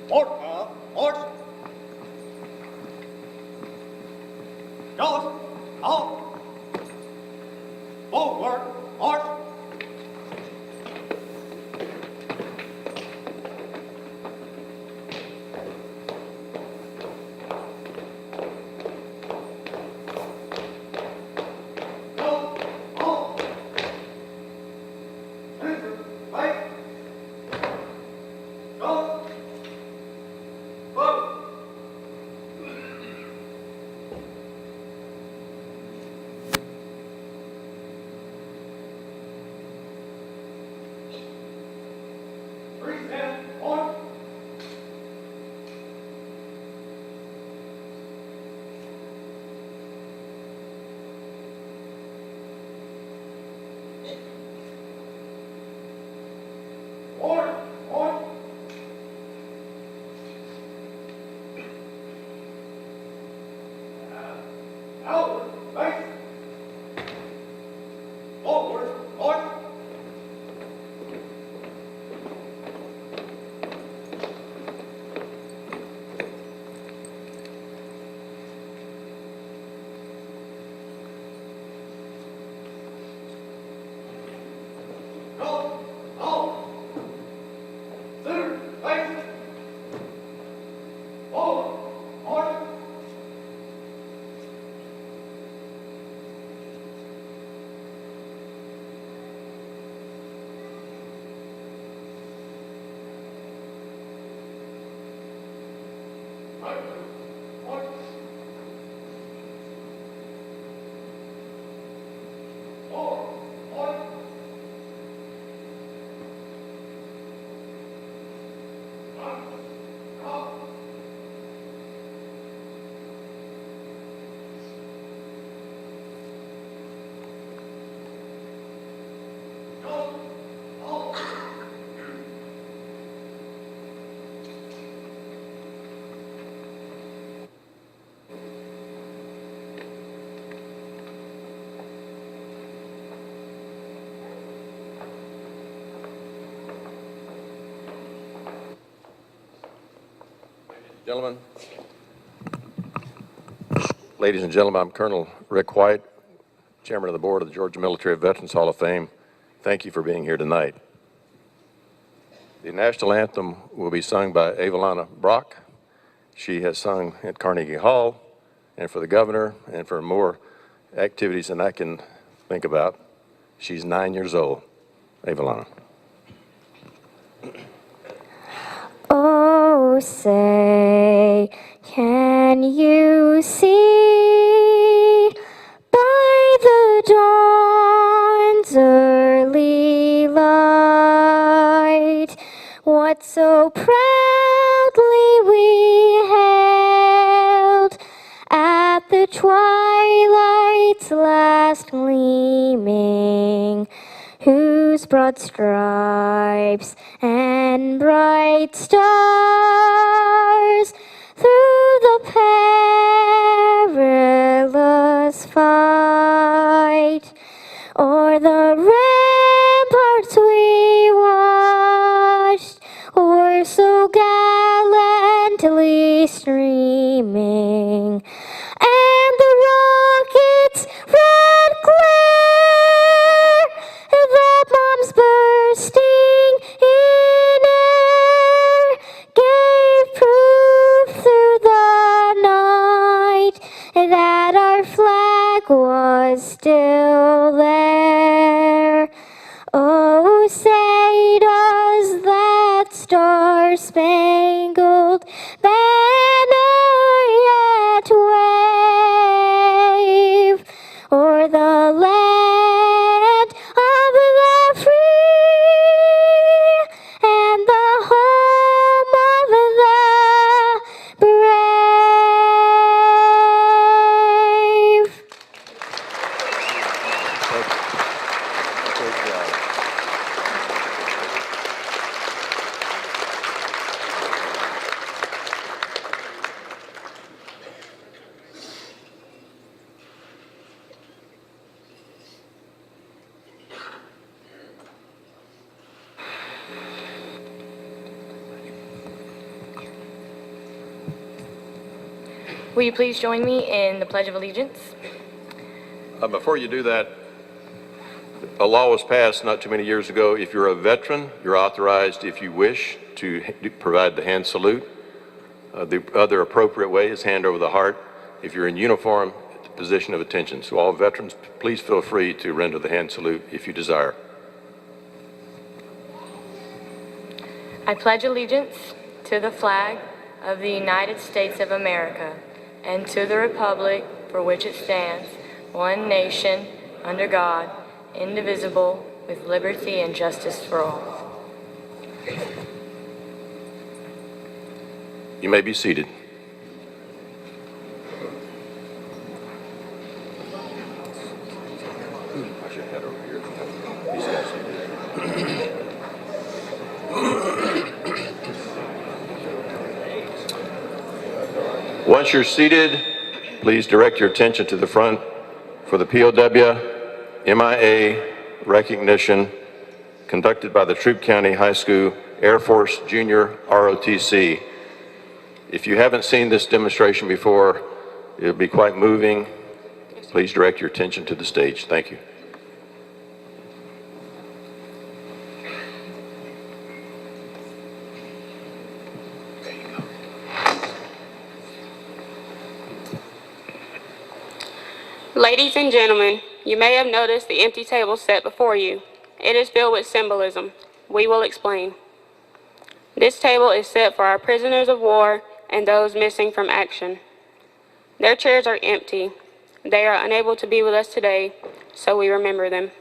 Horse. Doors. Out. Forward. Horse. Gentlemen, ladies and gentlemen, I'm Colonel Rick White, Chairman of the Board of the Georgia Military Veterans Hall of Fame. Thank you for being here tonight. The national anthem will be sung by Evelina Brock. She has sung at Carnegie Hall, and for the governor, and for more activities than I can think about. She's 9 years old. Evelina. Oh, say, can you see by the dawn's early light what so proudly we hailed at the twilight's last gleaming, whose broad stripes and bright stars through the perilous fight o'er the ramparts we watched were so gallantly streaming, and the rocket's red glare, the bombs bursting in air, gave proof through the night that our flag was still there. Oh, say does that star-spangled banner yet wave o'er the land of the free and the home of the brave? Will you please join me in the Pledge of Allegiance? Before you do that, a law was passed not too many years ago. If you're a veteran, you're authorized, if you wish, to provide the hand salute. The other appropriate way is hand over the heart. If you're in uniform, the position of attention. So all veterans, please feel free to render the hand salute if you desire. I pledge allegiance to the flag of the United States of America and to the republic for which it stands, one nation, under God, indivisible, with liberty and justice for all. You may be seated. I should head over here. These guys need to- Once you're seated, please direct your attention to the front for the POW MIA recognition conducted by the Troup County High School Air Force Junior ROTC. If you haven't seen this demonstration before, it'll be quite moving. Please direct your attention to the stage. Thank you. Ladies and gentlemen, you may have noticed the empty table set before you. It is filled with symbolism. We will explain. This table is set for our prisoners of war and those missing from action. Their chairs are empty. They are unable to be with us today, so we remember them.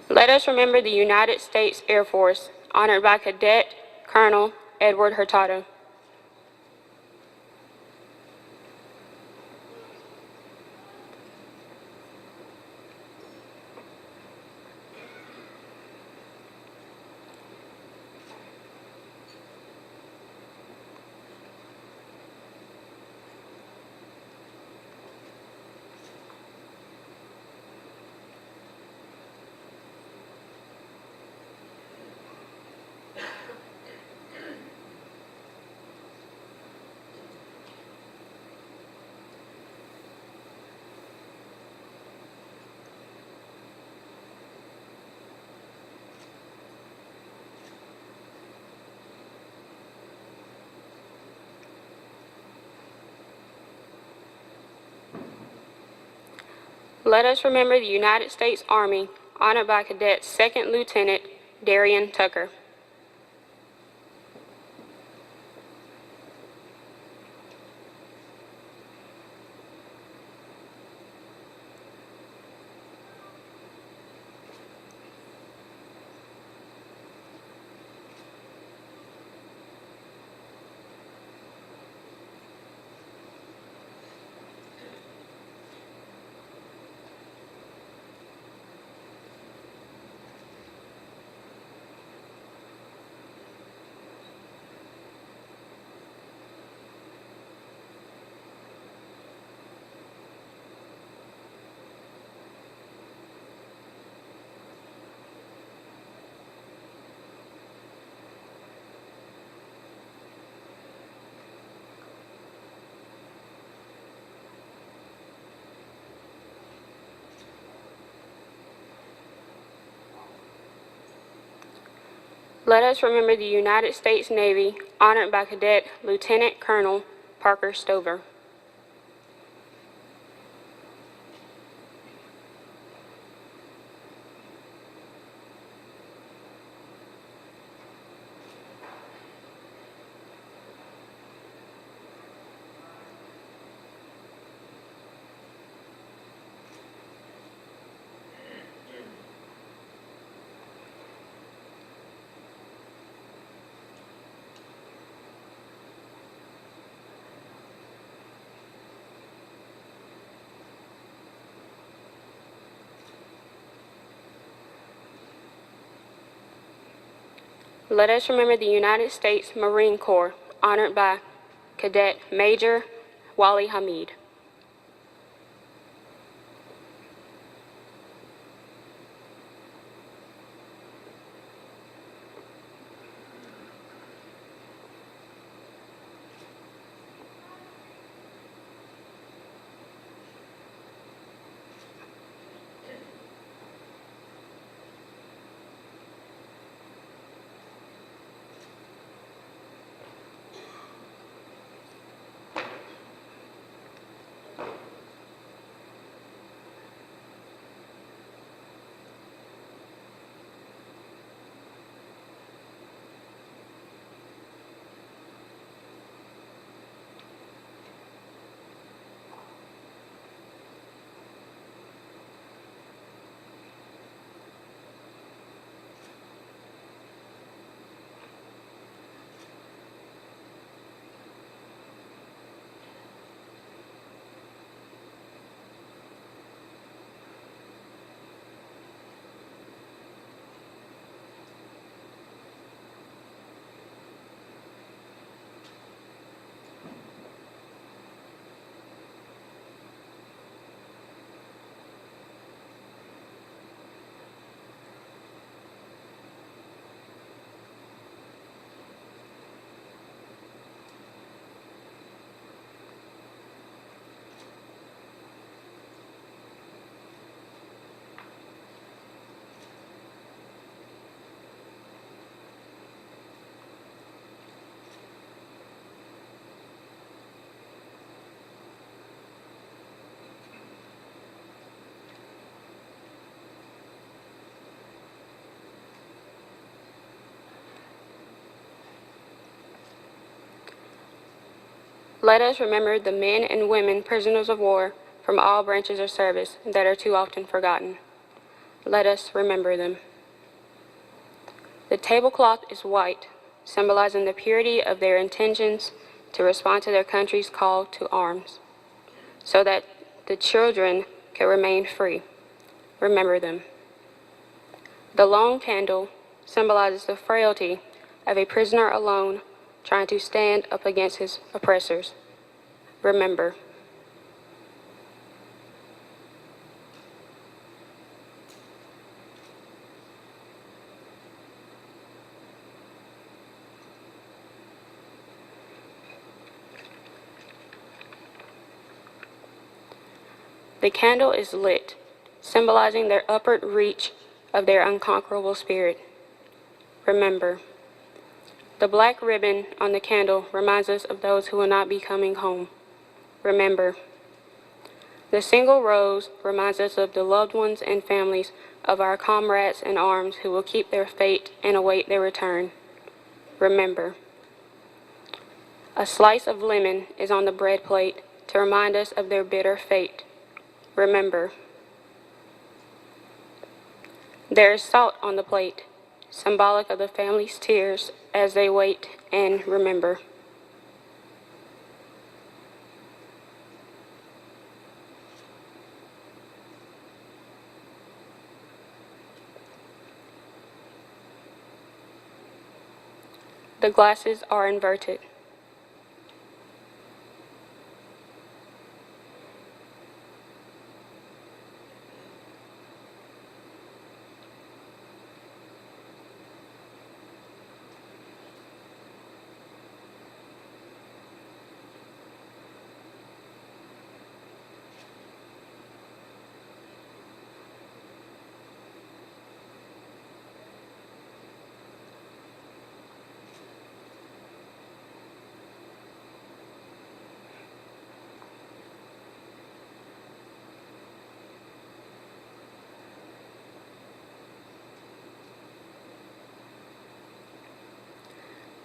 Let us remember the United States Air Force, honored by Cadet Colonel Edward Hurtado. Let us remember the United States Army, honored by Cadet Second Lieutenant Darian Tucker. Let us remember the United States Navy, honored by Cadet Lieutenant Colonel Parker Stover. Let us remember the United States Marine Corps, honored by Cadet Major Wally Hamid. Let us remember the men and women prisoners of war from all branches of service that are too often forgotten. Let us remember them. The tablecloth is white, symbolizing the purity of their intentions to respond to their country's call to arms, so that the children can remain free. Remember them. The lone candle symbolizes the frailty of a prisoner alone trying to stand up against his oppressors. Remember. The candle is lit, symbolizing their upward reach of their unconquerable spirit. Remember. The black ribbon on the candle reminds us of those who will not be coming home. Remember. The single rose reminds us of the loved ones and families of our comrades in arms who will keep their fate and await their return. Remember. A slice of lemon is on the bread plate to remind us of their bitter fate. Remember. There is salt on the plate, symbolic of the family's tears as they wait and remember. The glasses are inverted.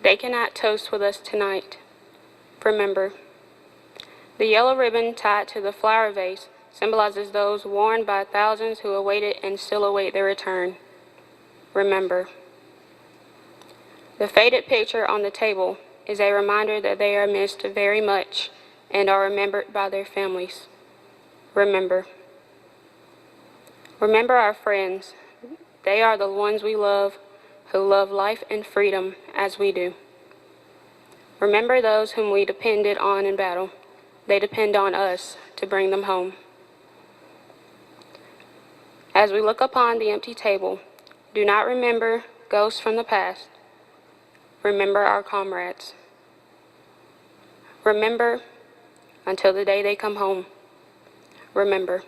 They cannot toast with us tonight. Remember. The yellow ribbon tied to the flower vase symbolizes those worn by thousands who awaited and still await their return. Remember. The faded picture on the table is a reminder that they are missed very much and are remembered by their families. Remember. Remember our friends. They are the ones we love, who love life and freedom as we do. Remember those whom we depended on in battle. They depend on us to bring them home. As we look upon the empty table, do not remember ghosts from the past. Remember our comrades. Remember until the day they come home. Remember.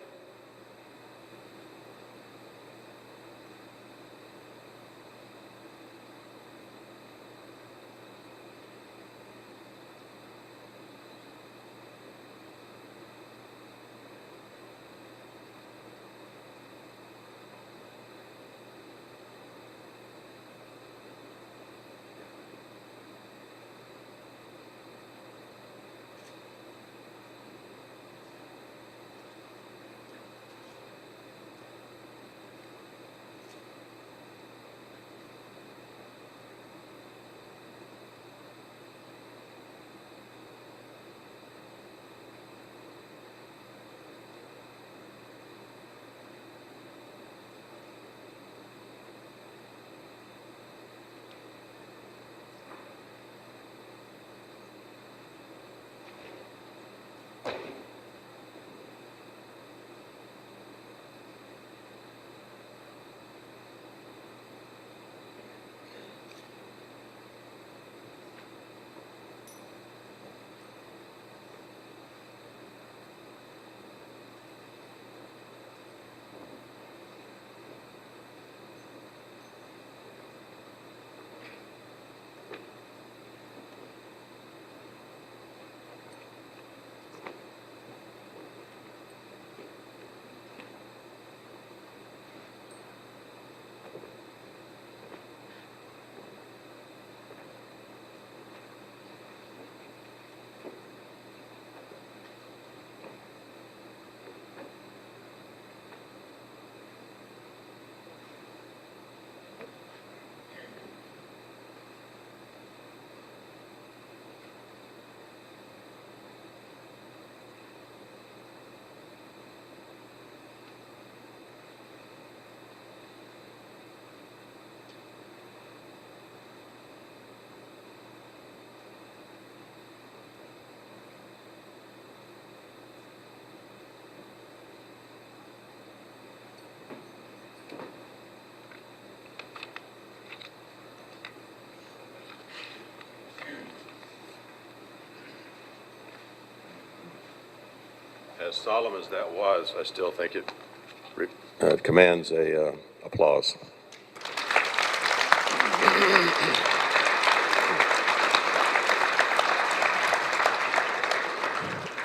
As solemn as that was, I still think it commands a applause.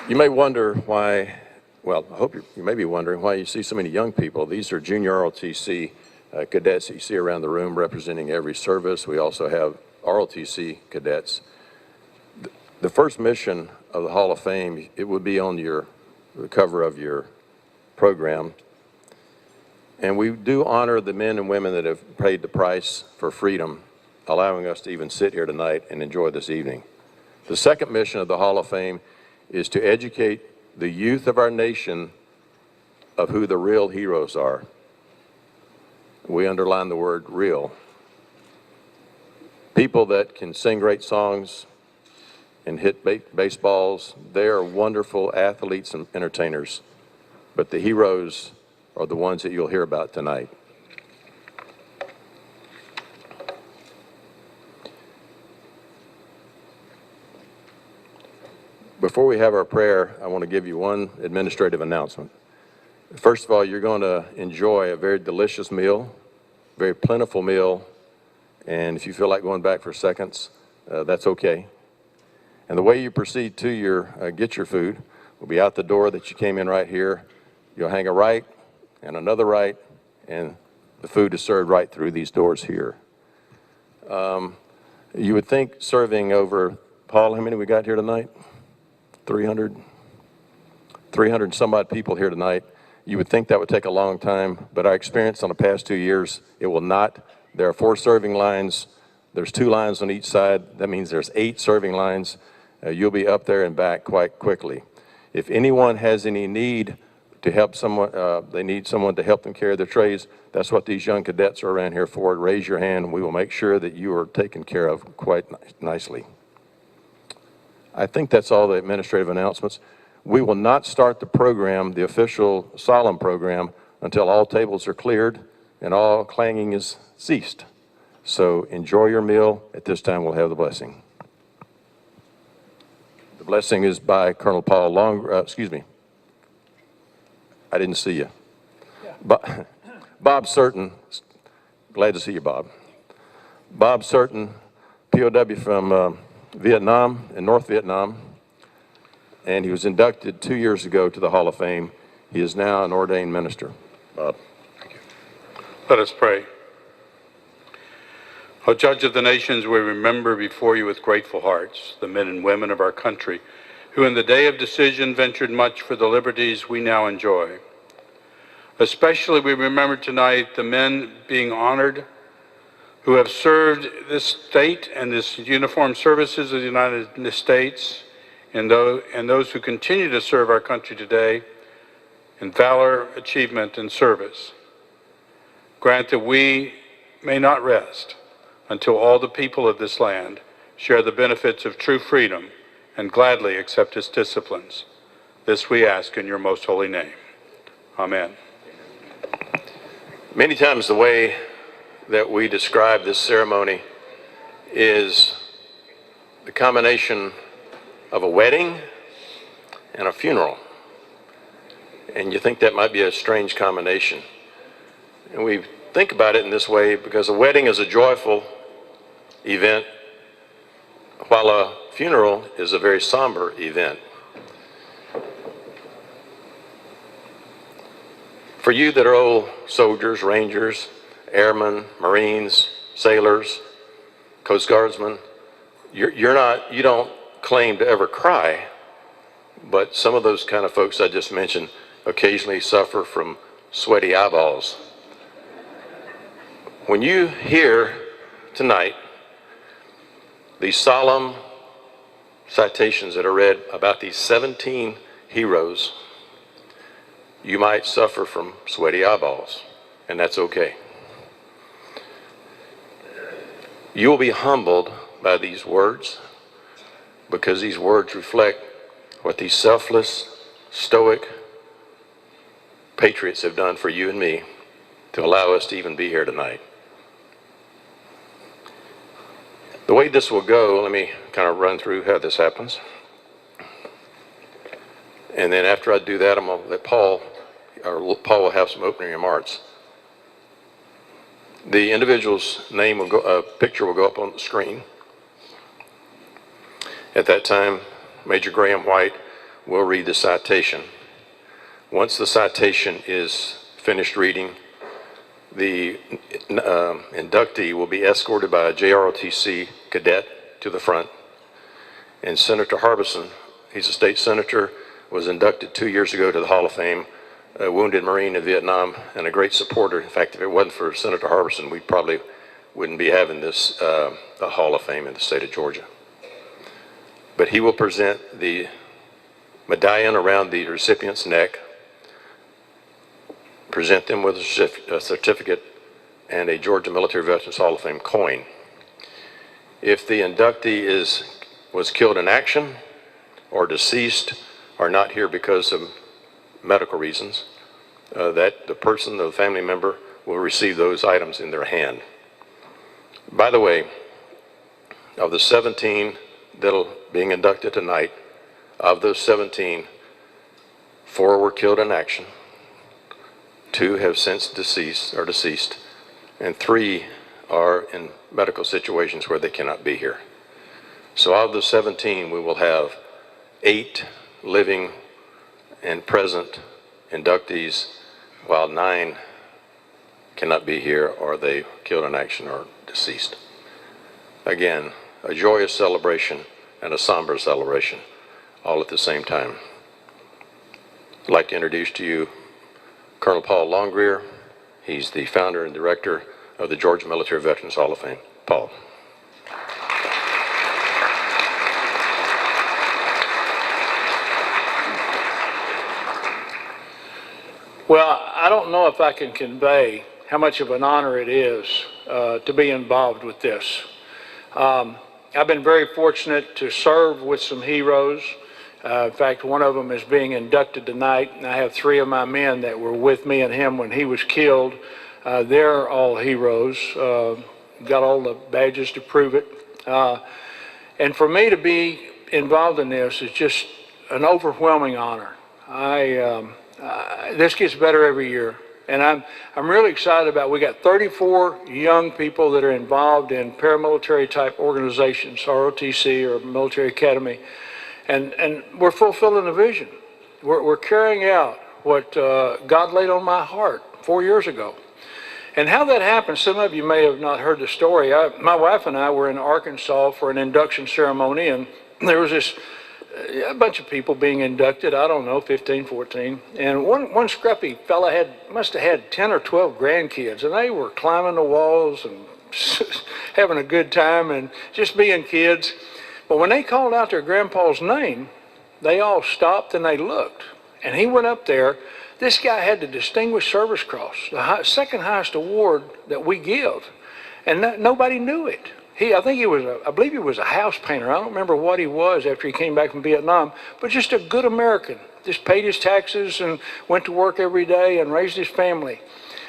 You may wonder why, well, I hope you may be wondering why you see so many young people. These are junior ROTC cadets that you see around the room representing every service. We also have ROTC cadets. The first mission of the Hall of Fame, it would be on the cover of your program. And we do honor the men and women that have paid the price for freedom, allowing us to even sit here tonight and enjoy this evening. The second mission of the Hall of Fame is to educate the youth of our nation of who the real heroes are. We underline the word real. People that can sing great songs and hit baseballs, they are wonderful athletes and entertainers. But the heroes are the ones that you'll hear about tonight. Before we have our prayer, I want to give you one administrative announcement. First of all, you're going to enjoy a very delicious meal, very plentiful meal, and if you feel like going back for seconds, that's okay. And the way you proceed to get your food will be out the door that you came in right here. You'll hang a right and another right, and the food is served right through these doors here. You would think serving over, Paul, how many we got here tonight? 300 some odd people here tonight. You would think that would take a long time, but our experience on the past 2 years, it will not. There are 4 serving lines. There's 2 lines on each side. That means there's 8 serving lines. You'll be up there and back quite quickly. If anyone has any need to help someone, they need someone to help them carry their trays, that's what these young cadets are around here for. Raise your hand, and we will make sure that you are taken care of quite nicely. I think that's all the administrative announcements. We will not start the program, the official solemn program, until all tables are cleared and all clanging is ceased. So enjoy your meal. At this time, we'll have the blessing. The blessing is by Colonel Paul Long, excuse me. I didn't see you. Bob Certain, glad to see you, Bob. Bob Certain, POW from Vietnam, in North Vietnam, and he was inducted 2 years ago to the Hall of Fame. He is now an ordained minister. Bob. Thank you. Let us pray. O Judge of the nations, we remember before you with grateful hearts the men and women of our country who in the day of decision ventured much for the liberties we now enjoy. Especially we remember tonight the men being honored who have served this state and this uniformed services of the United States, and those who continue to serve our country today in valor, achievement, and service. Grant that we may not rest until all the people of this land share the benefits of true freedom and gladly accept its disciplines. This we ask in your most holy name. Amen. Many times the way that we describe this ceremony is the combination of a wedding and a funeral. And you think that might be a strange combination. And we think about it in this way because a wedding is a joyful event, while a funeral is a very somber event. For you that are old soldiers, rangers, airmen, Marines, sailors, Coast Guardsmen, you don't claim to ever cry, but some of those kind of folks I just mentioned occasionally suffer from sweaty eyeballs. When you hear tonight these solemn citations that are read about these 17 heroes, you might suffer from sweaty eyeballs, and that's okay. You will be humbled by these words because these words reflect what these selfless, stoic patriots have done for you and me to allow us to even be here tonight. The way this will go, let me kind of run through how this happens. And then after I do that, I'm going to let Paul will have some opening remarks. The individual's name will go, picture will go up on the screen. At that time, Major Graham White will read the citation. Once the citation is finished reading, the inductee will be escorted by a JROTC cadet to the front. And Senator Harbison, he's a state senator, was inducted 2 years ago to the Hall of Fame, a wounded Marine in Vietnam and a great supporter. In fact, if it wasn't for Senator Harbison, we probably wouldn't be having this the Hall of Fame in the state of Georgia. But he will present the medallion around the recipient's neck, present them with a certificate and a Georgia Military Veterans Hall of Fame coin. If the inductee was killed in action or deceased or not here because of medical reasons, that the person, the family member, will receive those items in their hand. By the way, of the 17 that'll being inducted tonight, of those 17, 4 were killed in action, 2 have since deceased, and 3 are in medical situations where they cannot be here. So of the 17, we will have 8 living and present inductees, while 9 cannot be here or they killed in action or deceased. Again, a joyous celebration and a somber celebration, all at the same time. I'd like to introduce to you Colonel Paul Longrear. He's the founder and director of the Georgia Military Veterans Hall of Fame. Paul. Well, I don't know if I can convey how much of an honor it is to be involved with this. I've been very fortunate to serve with some heroes. In fact, one of them is being inducted tonight, and I have 3 of my men that were with me and him when he was killed. They're all heroes, got all the badges to prove it. And for me to be involved in this is just an overwhelming honor. This gets better every year, and I'm really excited about. We got 34 young people that are involved in paramilitary type organizations, ROTC or military academy, and we're fulfilling the vision. We're carrying out what God laid on my heart 4 years ago. And how that happened, some of you may have not heard the story. My wife and I were in Arkansas for an induction ceremony, and there was a bunch of people being inducted, I don't know, 15, 14. And one scruffy fella must have had 10 or 12 grandkids, and they were climbing the walls and having a good time and just being kids. But when they called out their grandpa's name, they all stopped and they looked. And he went up there. This guy had the Distinguished Service Cross, the second highest award that we give. And nobody knew it. I believe he was a house painter. I don't remember what he was after he came back from Vietnam, but just a good American. Just paid his taxes and went to work every day and raised his family.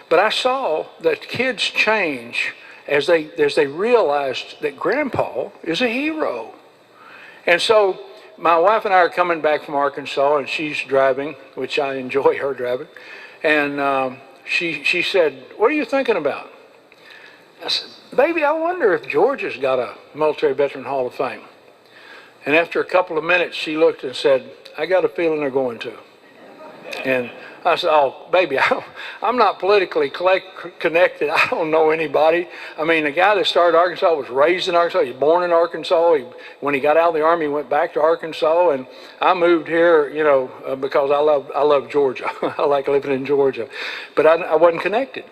But I saw that kids change as they realized that Grandpa is a hero. And so my wife and I are coming back from Arkansas, and she's driving, which I enjoy her driving. And she said, "What are you thinking about?" I said, "Baby, I wonder if Georgia's got a Military Veteran Hall of Fame." And after a couple of minutes, she looked and said, "I got a feeling they're going to." And I said, "Oh, baby, I'm not politically connected. I don't know anybody." I mean, the guy that started Arkansas was raised in Arkansas. He was born in Arkansas. When he got out of the Army, he went back to Arkansas. And I moved here, because I love Georgia. I like living in Georgia. But I wasn't connected.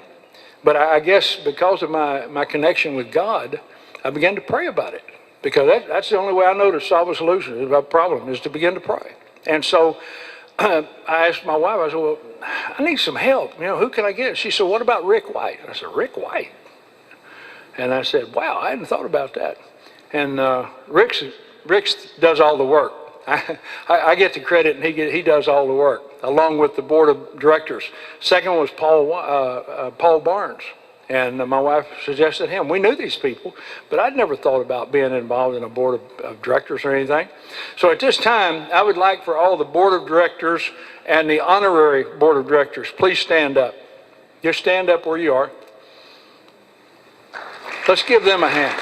But I guess because of my connection with God, I began to pray about it. Because that's the only way I know to solve a solution to a problem, is to begin to pray. And so I asked my wife, I said, "Well, I need some help. Who can I get?" She said, "What about Rick White?" I said, "Rick White?" And I said, "Wow, I hadn't thought about that." And Rick does all the work. I get the credit, and he does all the work, along with the board of directors. Second was Paul Barnes. And my wife suggested him. We knew these people, but I'd never thought about being involved in a board of directors or anything. So at this time, I would like for all the board of directors and the honorary board of directors, please stand up. Just stand up where you are. Let's give them a hand.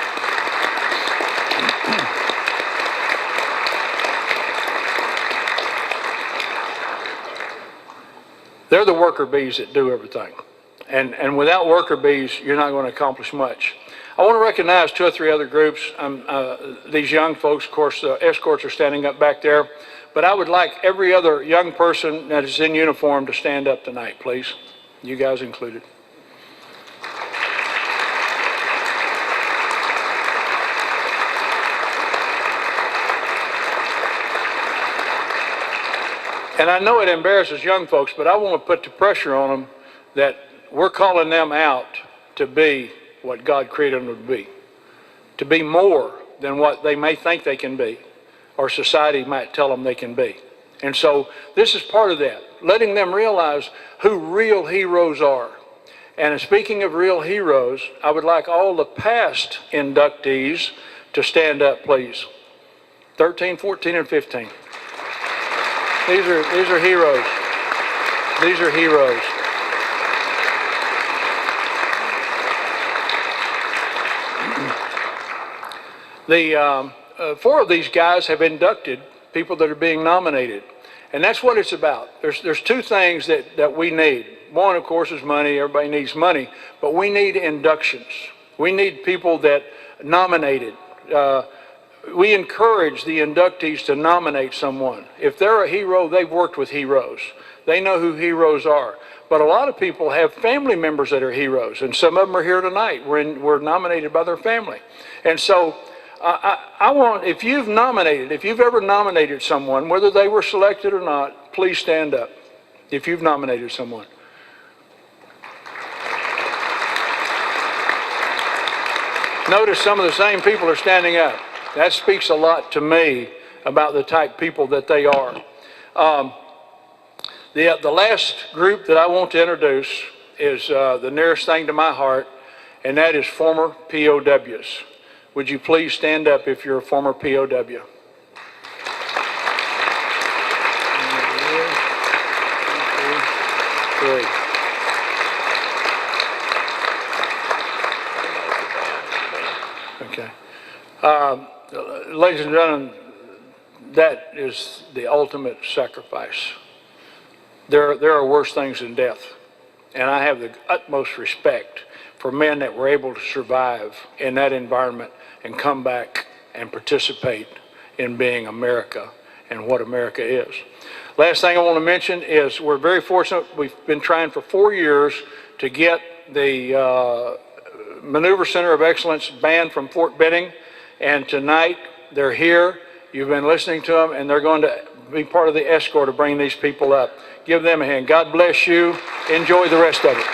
They're the worker bees that do everything. And without worker bees, you're not going to accomplish much. I want to recognize 2 or 3 other groups. These young folks, of course, the escorts are standing up back there. But I would like every other young person that is in uniform to stand up tonight, please. You guys included. And I know it embarrasses young folks, but I want to put the pressure on them that we're calling them out to be what God created them to be more than what they may think they can be, or society might tell them they can be. And so this is part of that, letting them realize who real heroes are. And speaking of real heroes, I would like all the past inductees to stand up, please. 13, 14, and 15. These are heroes. These are heroes. The 4 of these guys have inducted people that are being nominated. And that's what it's about. There's 2 things that we need. One, of course, is money. Everybody needs money. But we need inductions. We need people that nominated. We encourage the inductees to nominate someone. If they're a hero, they've worked with heroes. They know who heroes are. But a lot of people have family members that are heroes, and some of them are here tonight. We're nominated by their family. And so I want, if you've ever nominated someone, whether they were selected or not, please stand up if you've nominated someone. Notice some of the same people are standing up. That speaks a lot to me about the type of people that they are. The last group that I want to introduce is the nearest thing to my heart, and that is former POWs. Would you please stand up if you're a former POW? Three. Okay. Ladies and gentlemen, that is the ultimate sacrifice. There are worse things than death. And I have the utmost respect for men that were able to survive in that environment and come back and participate in being America and what America is. Last thing I want to mention is we're very fortunate. We've been trying for 4 years to get the Maneuver Center of Excellence banned from Fort Benning, and tonight they're here. You've been listening to them, and they're going to be part of the escort to bring these people up. Give them a hand. God bless you. Enjoy the rest of it.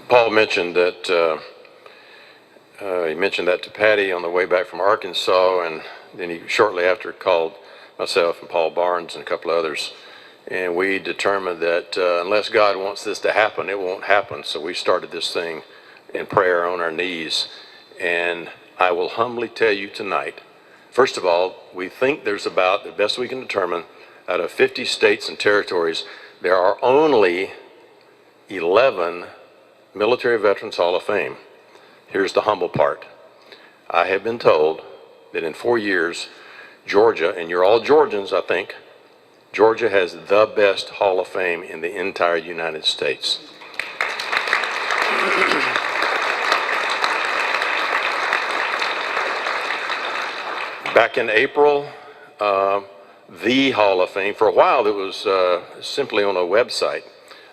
Paul mentioned that he mentioned that to Patty on the way back from Arkansas, and then he shortly after called myself and Paul Barnes and a couple of others, and we determined that unless God wants this to happen, it won't happen. So we started this thing in prayer on our knees, and I will humbly tell you tonight, first of all, we think there's about, the best we can determine, out of 50 states and territories, there are only 11 Military Veterans Hall of Fame. Here's the humble part. I have been told that in 4 years, Georgia, and you're all Georgians, I think, Georgia has the best Hall of Fame in the entire United States. Back in April, the Hall of Fame, for a while it was simply on a website,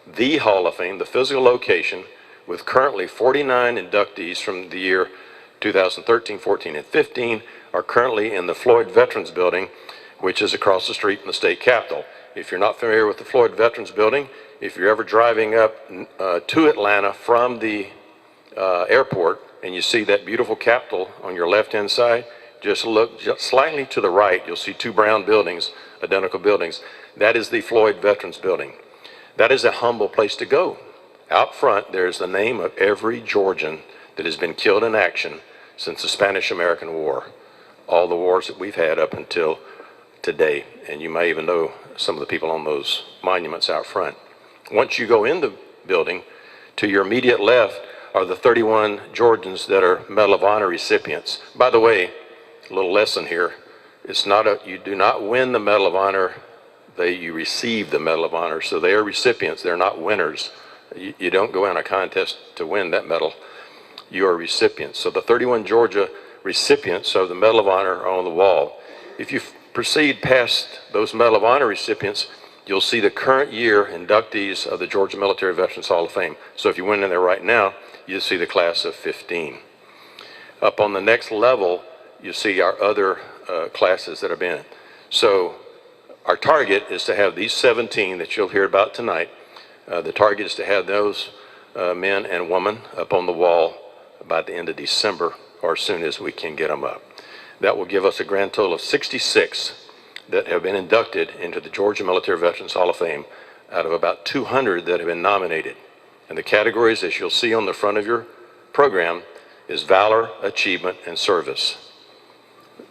the Hall of Fame, the physical location, with currently 49 inductees from the year 2013, 14, and 15, are currently in the Floyd Veterans Building, which is across the street from the state capitol. If you're not familiar with the Floyd Veterans Building, if you're ever driving up to Atlanta from the airport and you see that beautiful capitol on your left-hand side, just look just slightly to the right, you'll see two brown buildings, identical buildings. That is the Floyd Veterans Building. That is a humble place to go. Out front, there's the name of every Georgian that has been killed in action since the Spanish-American War, all the wars that we've had up until today. And you may even know some of the people on those monuments out front. Once you go in the building, to your immediate left are the 31 Georgians that are Medal of Honor recipients. By the way, a little lesson here. You do not win the Medal of Honor, you receive the Medal of Honor. So they are recipients, they're not winners. You don't go in a contest to win that medal. You are recipients. So the 31 Georgia recipients of the Medal of Honor are on the wall. If you proceed past those Medal of Honor recipients, you'll see the current year inductees of the Georgia Military Veterans Hall of Fame. So if you went in there right now, you'll see the class of 15. Up on the next level, you see our other classes that have been. So our target is to have these 17 that you'll hear about tonight. The target is to have those men and women up on the wall by the end of December, or as soon as we can get them up. That will give us a grand total of 66 that have been inducted into the Georgia Military Veterans Hall of Fame out of about 200 that have been nominated. And the categories, as you'll see on the front of your program, is valor, achievement, and service.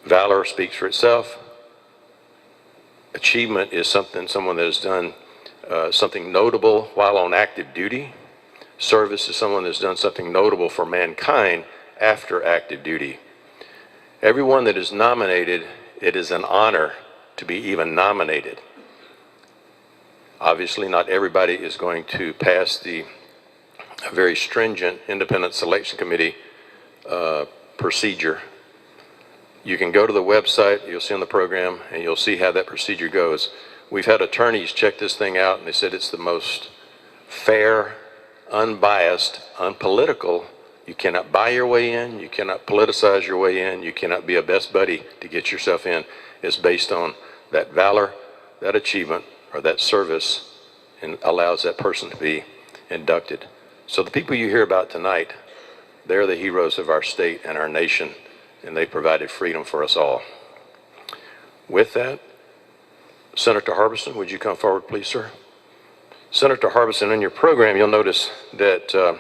Valor speaks for itself. Achievement is someone that has done something notable while on active duty. Service is someone that's done something notable for mankind after active duty. Everyone that is nominated, it is an honor to be even nominated. Obviously, not everybody is going to pass the very stringent independent selection committee procedure. You can go to the website, you'll see on the program, and you'll see how that procedure goes. We've had attorneys check this thing out, and they said it's the most fair, unbiased, unpolitical. You cannot buy your way in, you cannot politicize your way in, you cannot be a best buddy to get yourself in. It's based on that valor, that achievement, or that service, and allows that person to be inducted. So the people you hear about tonight, they're the heroes of our state and our nation, and they provided freedom for us all. With that, Senator Harbison, would you come forward, please, sir? Senator Harbison, in your program, you'll notice that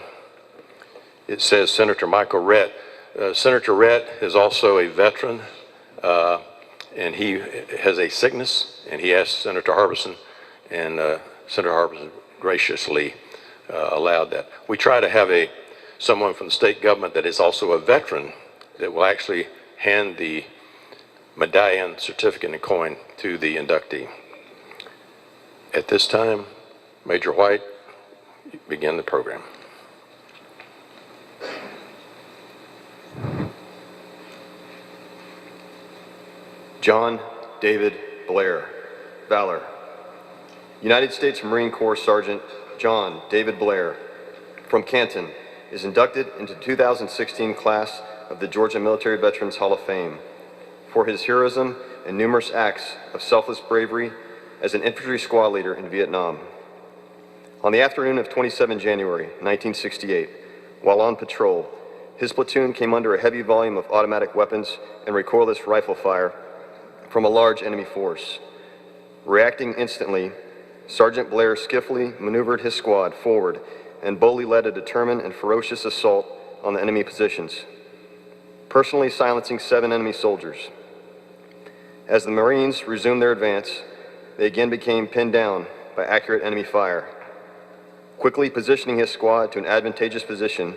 it says Senator Michael Rhett. Senator Rhett is also a veteran, and he has a sickness, and he asked Senator Harbison, and Senator Harbison graciously allowed that. We try to have someone from the state government that is also a veteran that will actually hand the medallion, certificate, and coin to the inductee. At this time, Major White, begin the program. John David Blair, valor. United States Marine Corps Sergeant John David Blair from Canton is inducted into the 2016 class of the Georgia Military Veterans Hall of Fame for his heroism and numerous acts of selfless bravery as an infantry squad leader in Vietnam. On the afternoon of 27 January 1968, while on patrol, his platoon came under a heavy volume of automatic weapons and recoilless rifle fire from a large enemy force. Reacting instantly, Sergeant Blair skillfully maneuvered his squad forward and boldly led a determined and ferocious assault on the enemy positions, personally silencing 7 enemy soldiers. As the Marines resumed their advance, they again became pinned down by accurate enemy fire. Quickly positioning his squad to an advantageous position,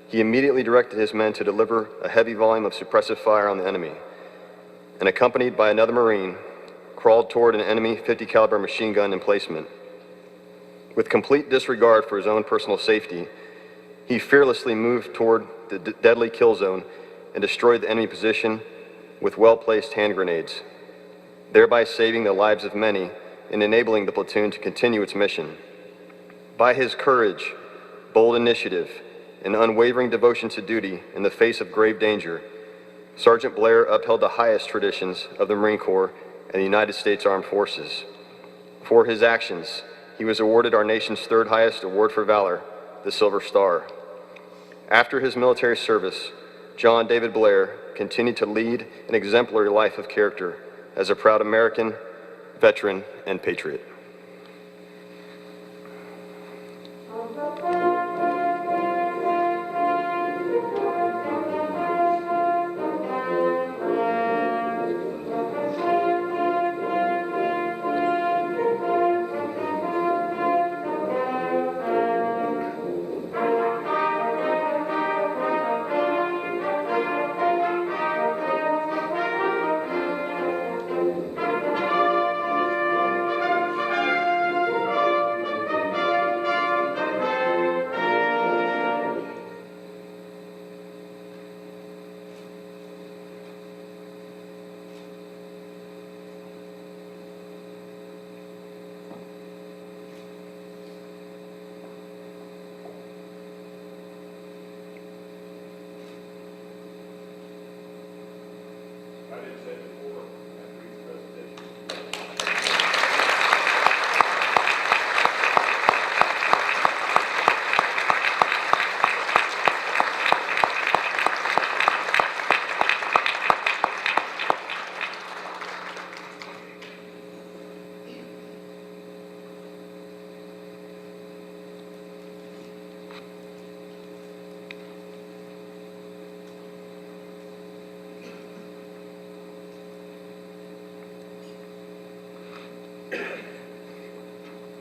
he immediately directed his men to deliver a heavy volume of suppressive fire on the enemy, and accompanied by another Marine, crawled toward an enemy 50 caliber machine gun emplacement. With complete disregard for his own personal safety, he fearlessly moved toward the deadly kill zone and destroyed the enemy position with well-placed hand grenades, thereby saving the lives of many and enabling the platoon to continue its mission. By his courage, bold initiative, and unwavering devotion to duty in the face of grave danger, Sergeant Blair upheld the highest traditions of the Marine Corps and the United States Armed Forces. For his actions, he was awarded our nation's 3rd highest award for valor, the Silver Star. After his military service, John David Blair continued to lead an exemplary life of character as a proud American, veteran, and patriot.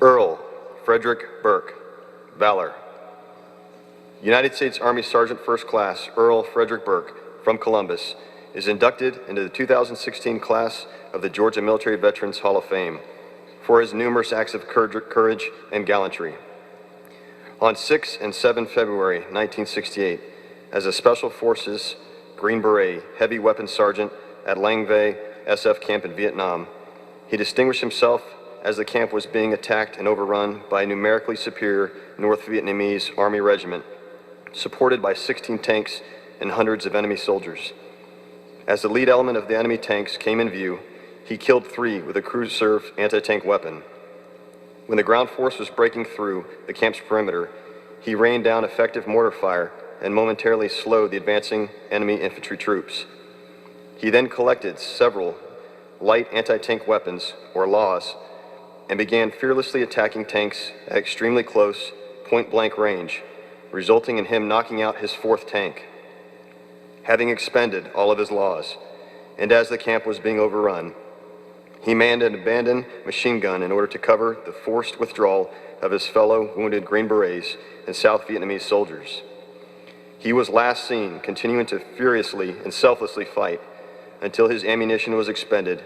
Earl Frederick Burke, Valor. United States Army Sergeant First Class Earl Frederick Burke from Columbus is inducted into the 2016 class of the Georgia Military Veterans Hall of Fame for his numerous acts of courage and gallantry. On 6 and 7 February 1968, as a Special Forces Green Beret Heavy Weapons Sergeant at Lang Vay SF Camp in Vietnam, he distinguished himself as the camp was being attacked and overrun by a numerically superior North Vietnamese Army regiment, supported by 16 tanks and hundreds of enemy soldiers. As the lead element of the enemy tanks came in view, he killed 3 with a cruise-serve anti-tank weapon. When the ground force was breaking through the camp's perimeter, he rained down effective mortar fire and momentarily slowed the advancing enemy infantry troops. He then collected several light anti-tank weapons, or LAWs, and began fearlessly attacking tanks at extremely close, point-blank range, resulting in him knocking out his 4th tank. Having expended all of his LAWs, and as the camp was being overrun, he manned an abandoned machine gun in order to cover the forced withdrawal of his fellow wounded Green Berets and South Vietnamese soldiers. He was last seen continuing to furiously and selflessly fight until his ammunition was expended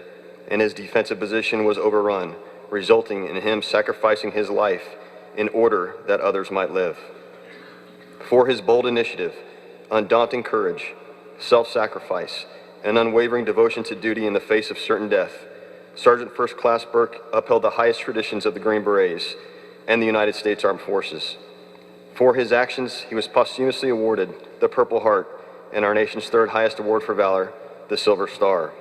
and his defensive position was overrun, resulting in him sacrificing his life in order that others might live. For his bold initiative, undaunting courage, self-sacrifice, and unwavering devotion to duty in the face of certain death, Sergeant First Class Burke upheld the highest traditions of the Green Berets and the United States Armed Forces. For his actions, he was posthumously awarded the Purple Heart and our nation's 3rd highest award for valor, the Silver Star.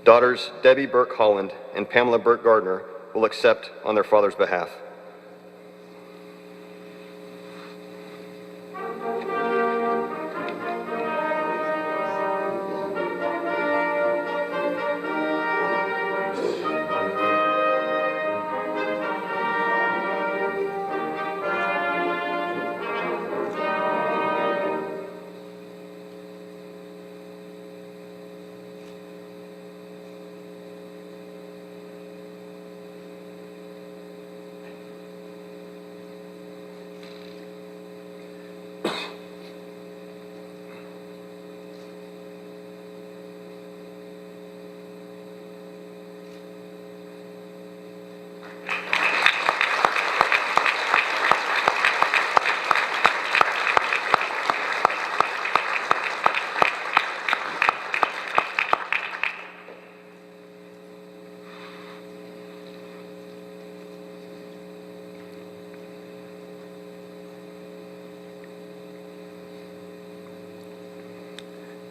Daughters Debbie Burke Holland and Pamela Burke Gardner will accept on their father's behalf.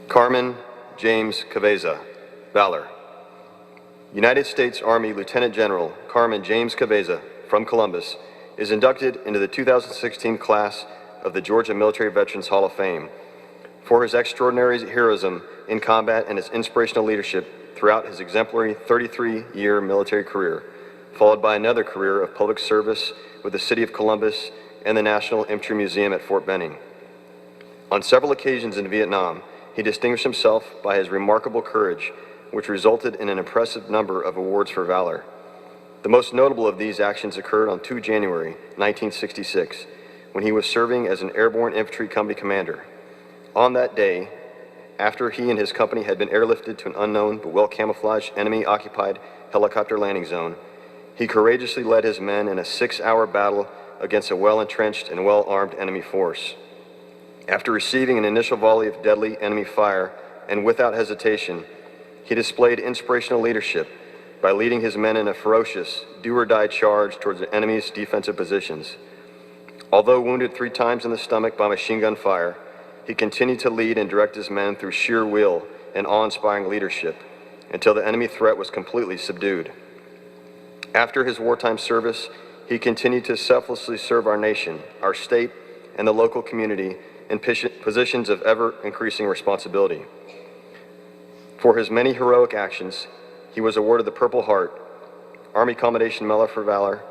Carmen James Caveza, Valor. United States Army Lieutenant General Carmen James Caveza from Columbus is inducted into the 2016 class of the Georgia Military Veterans Hall of Fame for his extraordinary heroism in combat and his inspirational leadership throughout his exemplary 33-year military career, followed by another career of public service with the City of Columbus and the National Infantry Museum at Fort Benning. On several occasions in Vietnam, he distinguished himself by his remarkable courage, which resulted in an impressive number of awards for valor. The most notable of these actions occurred on 2 January 1966, when he was serving as an airborne infantry company commander. On that day, after he and his company had been airlifted to an unknown but well-camouflaged enemy-occupied helicopter landing zone, he courageously led his men in a 6-hour battle against a well-entrenched and well-armed enemy force. After receiving an initial volley of deadly enemy fire, and without hesitation, he displayed inspirational leadership by leading his men in a ferocious, do-or-die charge towards the enemy's defensive positions. Although wounded 3 times in the stomach by machine gun fire, he continued to lead and direct his men through sheer will and awe-inspiring leadership until the enemy threat was completely subdued. After his wartime service, he continued to selflessly serve our nation, our state, and the local community in positions of ever-increasing responsibility. For his many heroic actions, he was awarded the Purple Heart, Army Commendation Medal for Valor,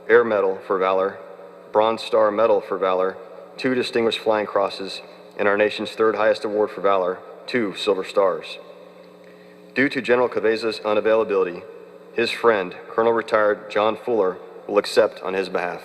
Air Medal for Valor, Bronze Star Medal for Valor, 2 Distinguished Flying Crosses, and our nation's 3rd highest award for valor, 2 Silver Stars. Due to General Cabeza's unavailability, his friend, Colonel Retired John Fuller, will accept on his behalf.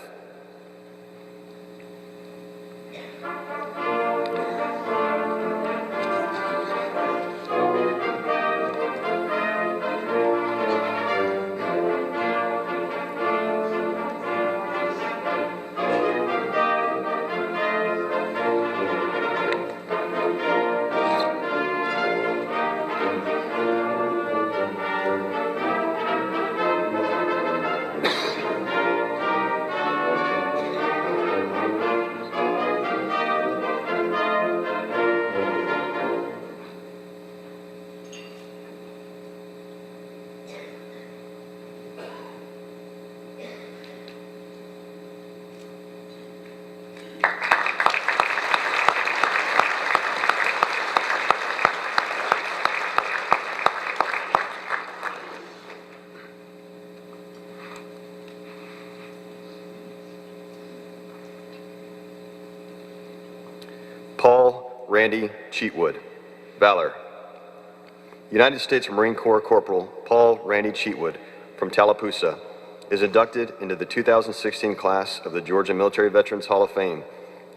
Paul Randy Cheatwood, valor. United States Marine Corps Corporal Paul Randy Cheatwood from Tallapoosa is inducted into the 2016 class of the Georgia Military Veterans Hall of Fame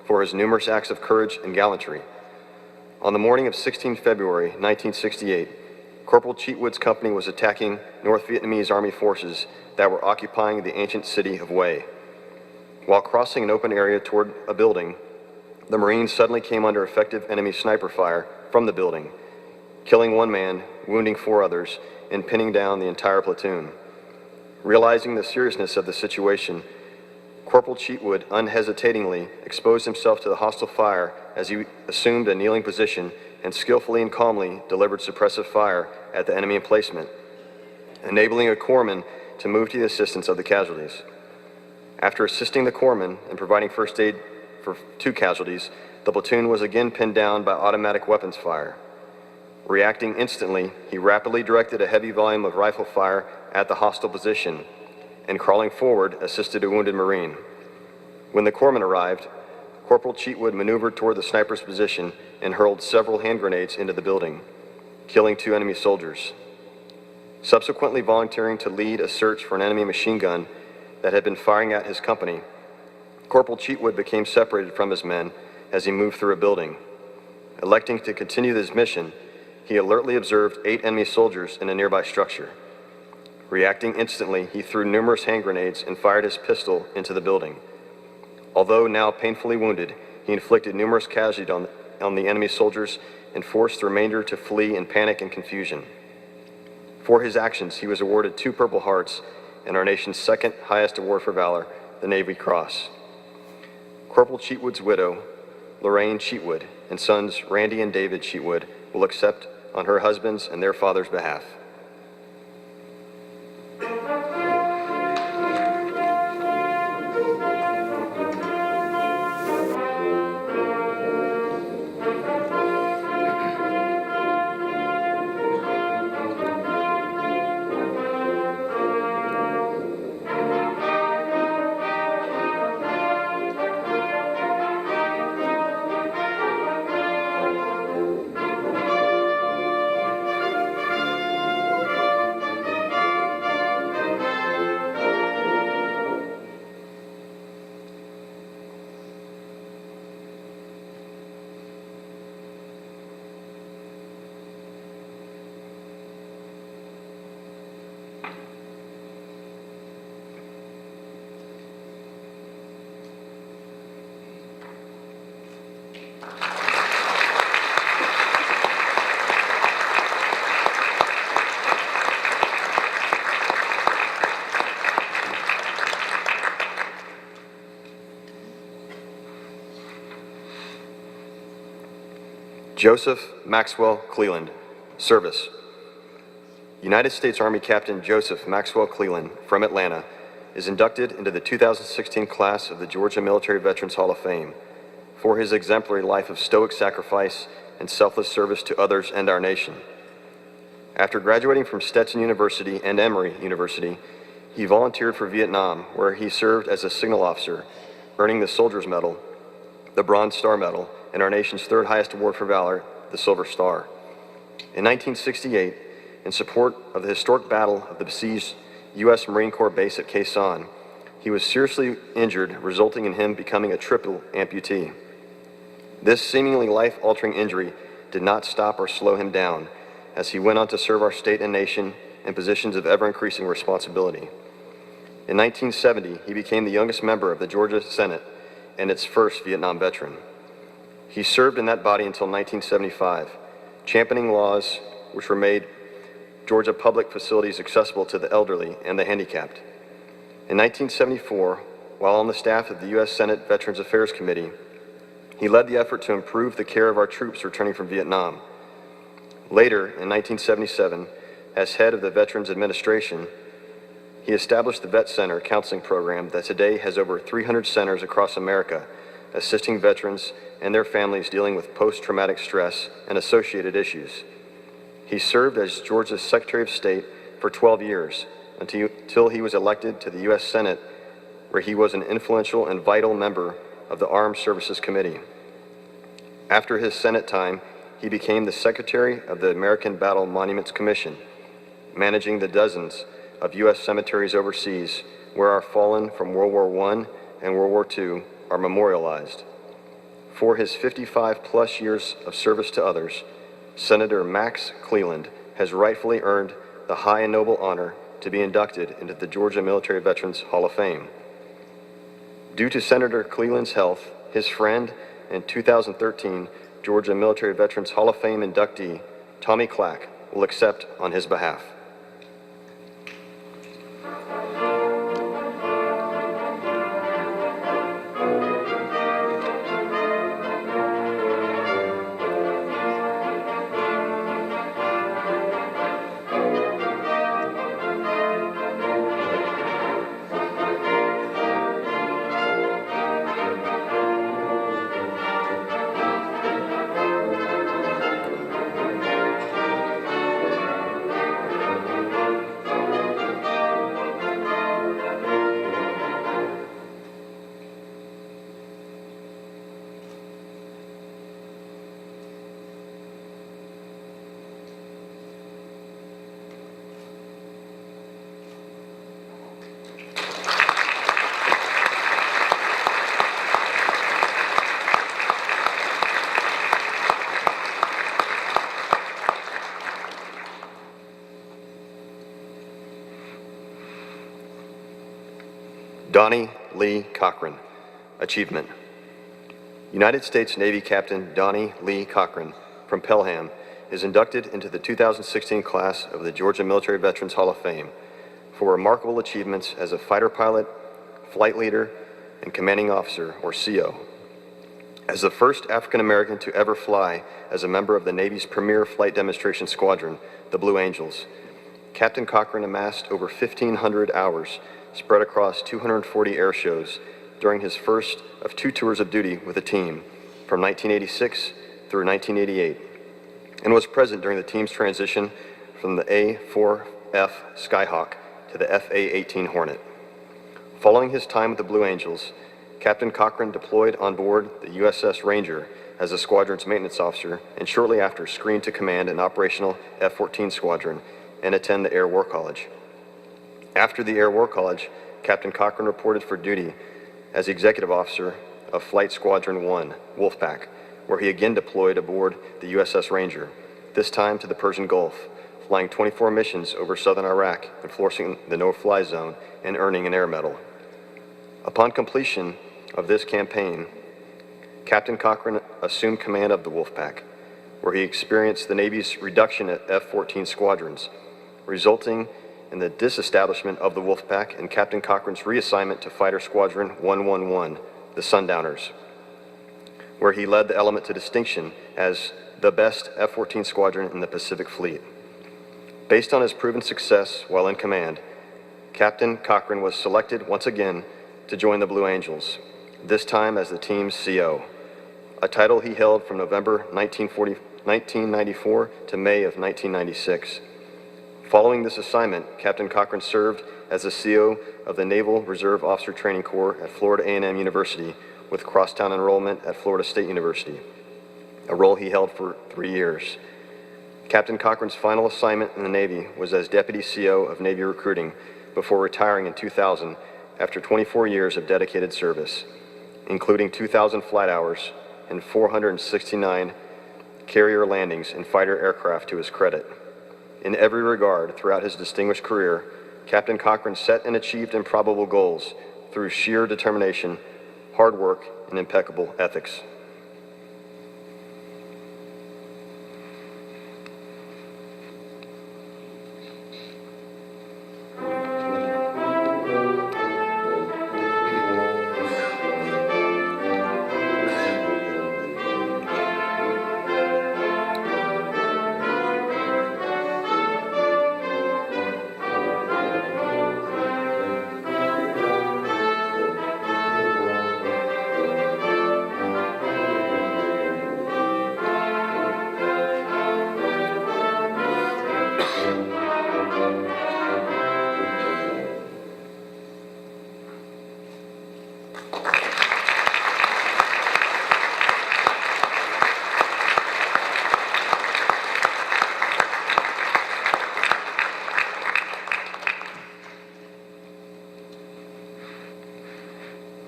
for his numerous acts of courage and gallantry. On the morning of 16 February 1968, Corporal Cheatwood's company was attacking North Vietnamese Army forces that were occupying the ancient city of Hue. While crossing an open area toward a building, the Marines suddenly came under effective enemy sniper fire from the building, killing 1 man, wounding 4 others, and pinning down the entire platoon. Realizing the seriousness of the situation, Corporal Cheatwood unhesitatingly exposed himself to the hostile fire as he assumed a kneeling position and skillfully and calmly delivered suppressive fire at the enemy emplacement, enabling a corpsman to move to the assistance of the casualties. After assisting the corpsman and providing first aid for 2 casualties, the platoon was again pinned down by automatic weapons fire. Reacting instantly, he rapidly directed a heavy volume of rifle fire at the hostile position and, crawling forward, assisted a wounded Marine. When the corpsman arrived, Corporal Cheatwood maneuvered toward the sniper's position and hurled several hand grenades into the building, killing 2 enemy soldiers. Subsequently volunteering to lead a search for an enemy machine gun that had been firing at his company, Corporal Cheatwood became separated from his men as he moved through a building. Electing to continue his mission, he alertly observed 8 enemy soldiers in a nearby structure. Reacting instantly, he threw numerous hand grenades and fired his pistol into the building. Although now painfully wounded, he inflicted numerous casualties on the enemy soldiers and forced the remainder to flee in panic and confusion. For his actions, he was awarded 2 Purple Hearts and our nation's 2nd highest award for valor, the Navy Cross. Corporal Cheatwood's widow, Lorraine Cheatwood, and sons Randy and David Cheatwood will accept on her husband's and their father's behalf. Joseph Maxwell Cleland, service. United States Army Captain Joseph Maxwell Cleland from Atlanta is inducted into the 2016 class of the Georgia Military Veterans Hall of Fame for his exemplary life of stoic sacrifice and selfless service to others and our nation. After graduating from Stetson University and Emory University, he volunteered for Vietnam, where he served as a signal officer, earning the Soldier's Medal, the Bronze Star Medal, and our nation's third highest award for valor, the Silver Star. In 1968, in support of the historic battle of the besieged U.S. Marine Corps base at Quai Son, he was seriously injured, resulting in him becoming a triple amputee. This seemingly life-altering injury did not stop or slow him down, as he went on to serve our state and nation in positions of ever-increasing responsibility. In 1970, he became the youngest member of the Georgia Senate and its first Vietnam veteran. He served in that body until 1975, championing laws which were made Georgia public facilities accessible to the elderly and the handicapped. In 1974, while on the staff of the U.S. Senate Veterans Affairs Committee, he led the effort to improve the care of our troops returning from Vietnam. Later, in 1977, as head of the Veterans Administration, he established the Vet Center counseling program that today has over 300 centers across America, assisting veterans and their families dealing with post-traumatic stress and associated issues. He served as Georgia's Secretary of State for 12 years, until he was elected to the U.S. Senate, where he was an influential and vital member of the Armed Services Committee. After his Senate time, he became the Secretary of the American Battle Monuments Commission, managing the dozens of U.S. cemeteries overseas where our fallen from World War I and World War II are memorialized. For his 55-plus years of service to others, Senator Max Cleland has rightfully earned the high and noble honor to be inducted into the Georgia Military Veterans Hall of Fame. Due to Senator Cleland's health, his friend and 2013 Georgia Military Veterans Hall of Fame inductee, Tommy Clack, will accept on his behalf. Donnie Lee Cochran, achievement. United States Navy Captain Donnie Lee Cochran from Pelham is inducted into the 2016 class of the Georgia Military Veterans Hall of Fame for remarkable achievements as a fighter pilot, flight leader, and commanding officer, or CO. As the first African American to ever fly as a member of the Navy's premier flight demonstration squadron, the Blue Angels, Captain Cochran amassed over 1,500 hours spread across 240 air shows during his first of 2 tours of duty with the team from 1986 through 1988, and was present during the team's transition from the A-4F Skyhawk to the FA-18 Hornet. Following his time with the Blue Angels, Captain Cochran deployed on board the USS Ranger as the squadron's maintenance officer, and shortly after screened to command an operational F-14 squadron and attend the Air War College. After the Air War College, Captain Cochran reported for duty as Executive Officer of Flight Squadron 1, Wolfpack, where he again deployed aboard the USS Ranger, this time to the Persian Gulf, flying 24 missions over southern Iraq, enforcing the no-fly zone and earning an air medal. Upon completion of this campaign, Captain Cochran assumed command of the Wolfpack, where he experienced the Navy's reduction at F-14 squadrons, resulting in the disestablishment of the Wolfpack and Captain Cochran's reassignment to Fighter Squadron 111, the Sundowners, where he led the element to distinction as the best F-14 squadron in the Pacific Fleet. Based on his proven success while in command, Captain Cochran was selected once again to join the Blue Angels, this time as the team's CO, a title he held from November 1994 to May of 1996. Following this assignment, Captain Cochran served as the CO of the Naval Reserve Officer Training Corps at Florida A&M University with crosstown enrollment at Florida State University, a role he held for 3 years. Captain Cochran's final assignment in the Navy was as Deputy CO of Navy Recruiting before retiring in 2000 after 24 years of dedicated service, including 2,000 flight hours and 469 carrier landings in fighter aircraft to his credit. In every regard, throughout his distinguished career, Captain Cochran set and achieved improbable goals through sheer determination, hard work, and impeccable ethics.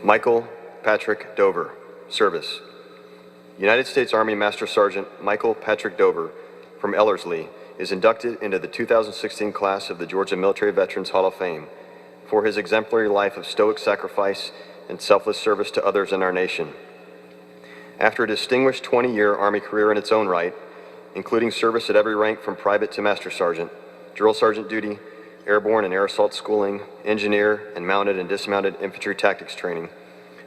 Michael Patrick Dover, service. United States Army Master Sergeant Michael Patrick Dover from Ellerslie is inducted into the 2016 class of the Georgia Military Veterans Hall of Fame for his exemplary life of stoic sacrifice and selfless service to others in our nation. After a distinguished 20-year Army career in its own right, including service at every rank from private to master sergeant, drill sergeant duty, airborne and air assault schooling, engineer, and mounted and dismounted infantry tactics training,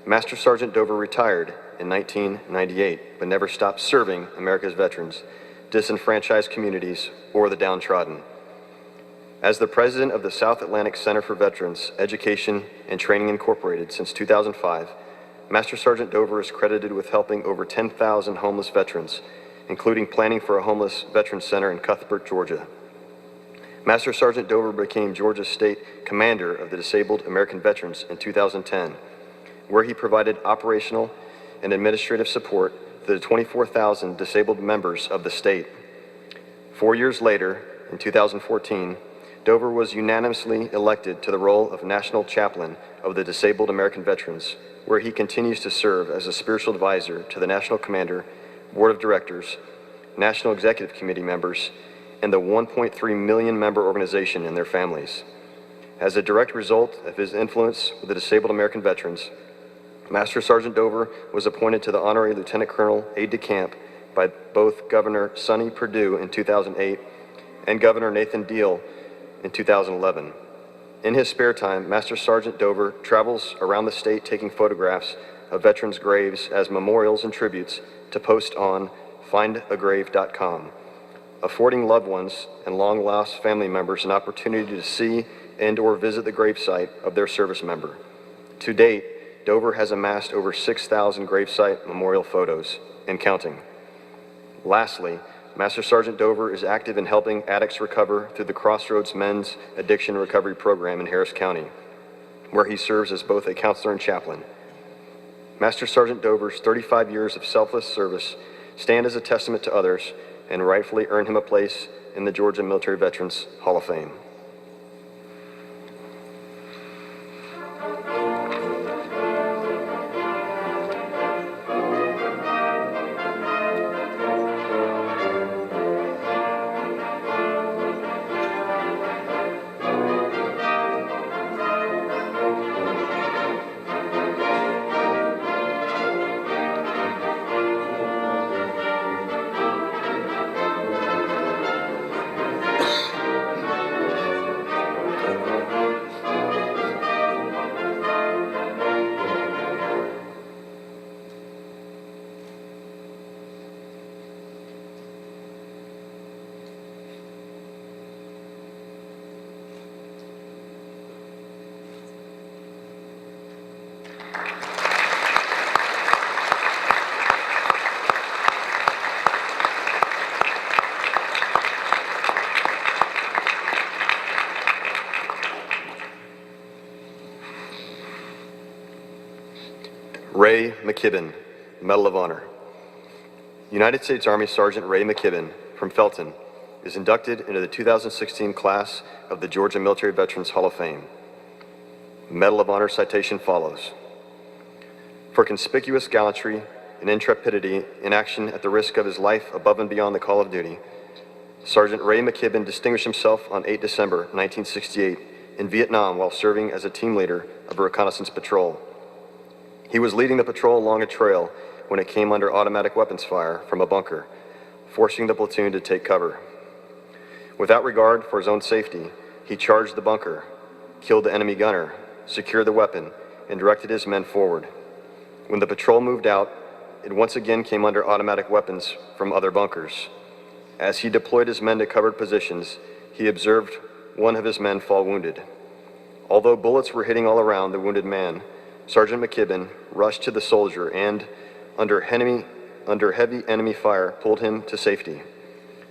Master Sergeant Dover retired in 1998, but never stopped serving America's veterans, disenfranchised communities, or the downtrodden. As the president of the South Atlantic Center for Veterans Education and Training Incorporated since 2005, Master Sergeant Dover is credited with helping over 10,000 homeless veterans, including planning for a homeless veterans center in Cuthbert, Georgia. Master Sergeant Dover became Georgia State Commander of the Disabled American Veterans in 2010, where he provided operational and administrative support to the 24,000 disabled members of the state. 4 years later, in 2014, Dover was unanimously elected to the role of National Chaplain of the Disabled American Veterans, where he continues to serve as a spiritual advisor to the National Commander, Board of Directors, National Executive Committee members, and the 1.3 million member organization and their families. As a direct result of his influence with the disabled American veterans, Master Sergeant Dover was appointed to the Honorary Lieutenant Colonel Aide-de-Camp by both Governor Sonny Perdue in 2008 and Governor Nathan Deal in 2011. In his spare time, Master Sergeant Dover travels around the state taking photographs of veterans' graves as memorials and tributes to post on findagrave.com, affording loved ones and long-lost family members an opportunity to see and or visit the gravesite of their service member. To date, Dover has amassed over 6,000 gravesite memorial photos and counting. Lastly, Master Sergeant Dover is active in helping addicts recover through the Crossroads Men's Addiction Recovery Program in Harris County, where he serves as both a counselor and chaplain. Master Sergeant Dover's 35 years of selfless service stand as a testament to others and rightfully earn him a place in the Georgia Military Veterans Hall of Fame. Ray McKibben, Medal of Honor. United States Army Sergeant Ray McKibben from Felton is inducted into the 2016 class of the Georgia Military Veterans Hall of Fame. Medal of Honor citation follows. For conspicuous gallantry and intrepidity in action at the risk of his life above and beyond the call of duty, Sergeant Ray McKibben distinguished himself on 8 December 1968 in Vietnam while serving as a team leader of a reconnaissance patrol. He was leading the patrol along a trail when it came under automatic weapons fire from a bunker, forcing the platoon to take cover. Without regard for his own safety, he charged the bunker, killed the enemy gunner, secured the weapon, and directed his men forward. When the patrol moved out, it once again came under automatic weapons from other bunkers. As he deployed his men to covered positions, he observed one of his men fall wounded. Although bullets were hitting all around the wounded man, Sergeant McKibben rushed to the soldier and, under heavy enemy fire, pulled him to safety.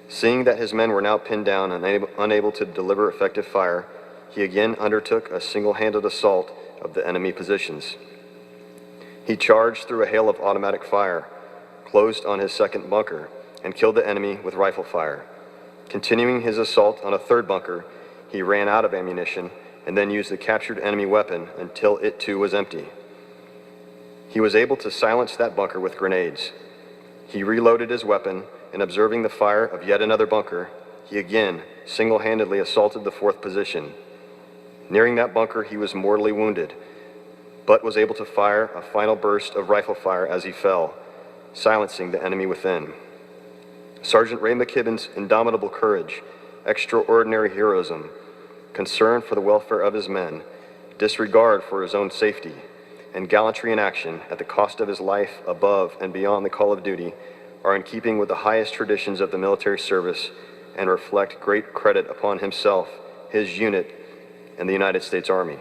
Seeing that his men were now pinned down and unable to deliver effective fire, he again undertook a single-handed assault of the enemy positions. He charged through a hail of automatic fire, closed on his second bunker, and killed the enemy with rifle fire. Continuing his assault on a third bunker, he ran out of ammunition and then used the captured enemy weapon until it too was empty. He was able to silence that bunker with grenades. He reloaded his weapon, and observing the fire of yet another bunker, he again single-handedly assaulted the fourth position. Nearing that bunker, he was mortally wounded, but was able to fire a final burst of rifle fire as he fell, silencing the enemy within. Sergeant Ray McKibben's indomitable courage, extraordinary heroism, concern for the welfare of his men, disregard for his own safety, and gallantry in action at the cost of his life above and beyond the call of duty are in keeping with the highest traditions of the military service and reflect great credit upon himself, his unit, and the United States Army.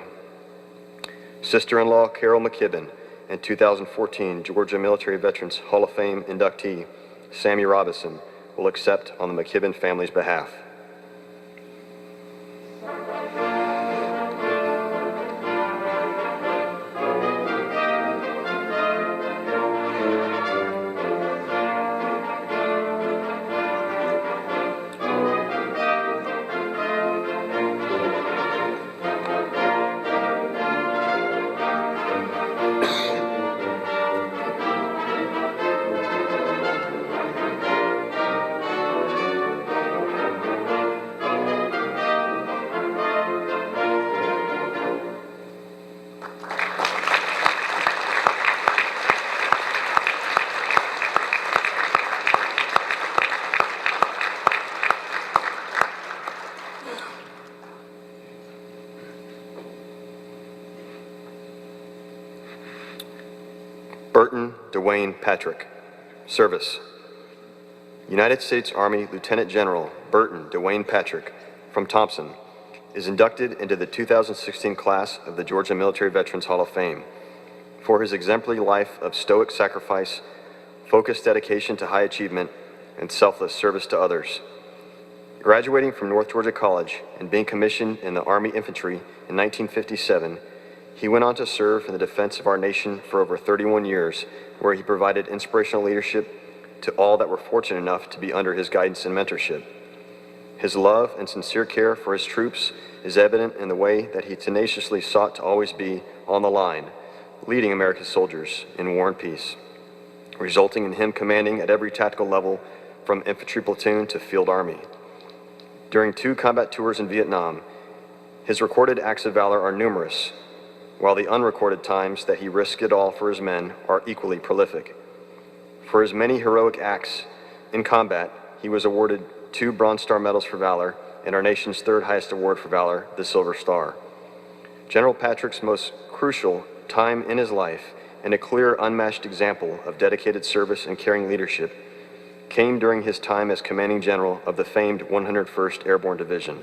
Sister-in-law Carol McKibben and 2014 Georgia Military Veterans Hall of Fame inductee Sammy Robinson will accept on the McKibben family's behalf. Burton Dwayne Patrick, service. United States Army Lieutenant General Burton Dwayne Patrick from Thompson is inducted into the 2016 class of the Georgia Military Veterans Hall of Fame for his exemplary life of stoic sacrifice, focused dedication to high achievement, and selfless service to others. Graduating from North Georgia College and being commissioned in the Army Infantry in 1957, he went on to serve in the defense of our nation for over 31 years, where he provided inspirational leadership to all that were fortunate enough to be under his guidance and mentorship. His love and sincere care for his troops is evident in the way that he tenaciously sought to always be on the line, leading America's soldiers in war and peace, resulting in him commanding at every tactical level from infantry platoon to field army. During 2 combat tours in Vietnam, his recorded acts of valor are numerous, while the unrecorded times that he risked it all for his men are equally prolific. For his many heroic acts in combat, he was awarded 2 Bronze Star Medals for Valor and our nation's 3rd highest award for valor, the Silver Star. General Patrick's most crucial time in his life and a clear, unmatched example of dedicated service and caring leadership came during his time as commanding general of the famed 101st Airborne Division.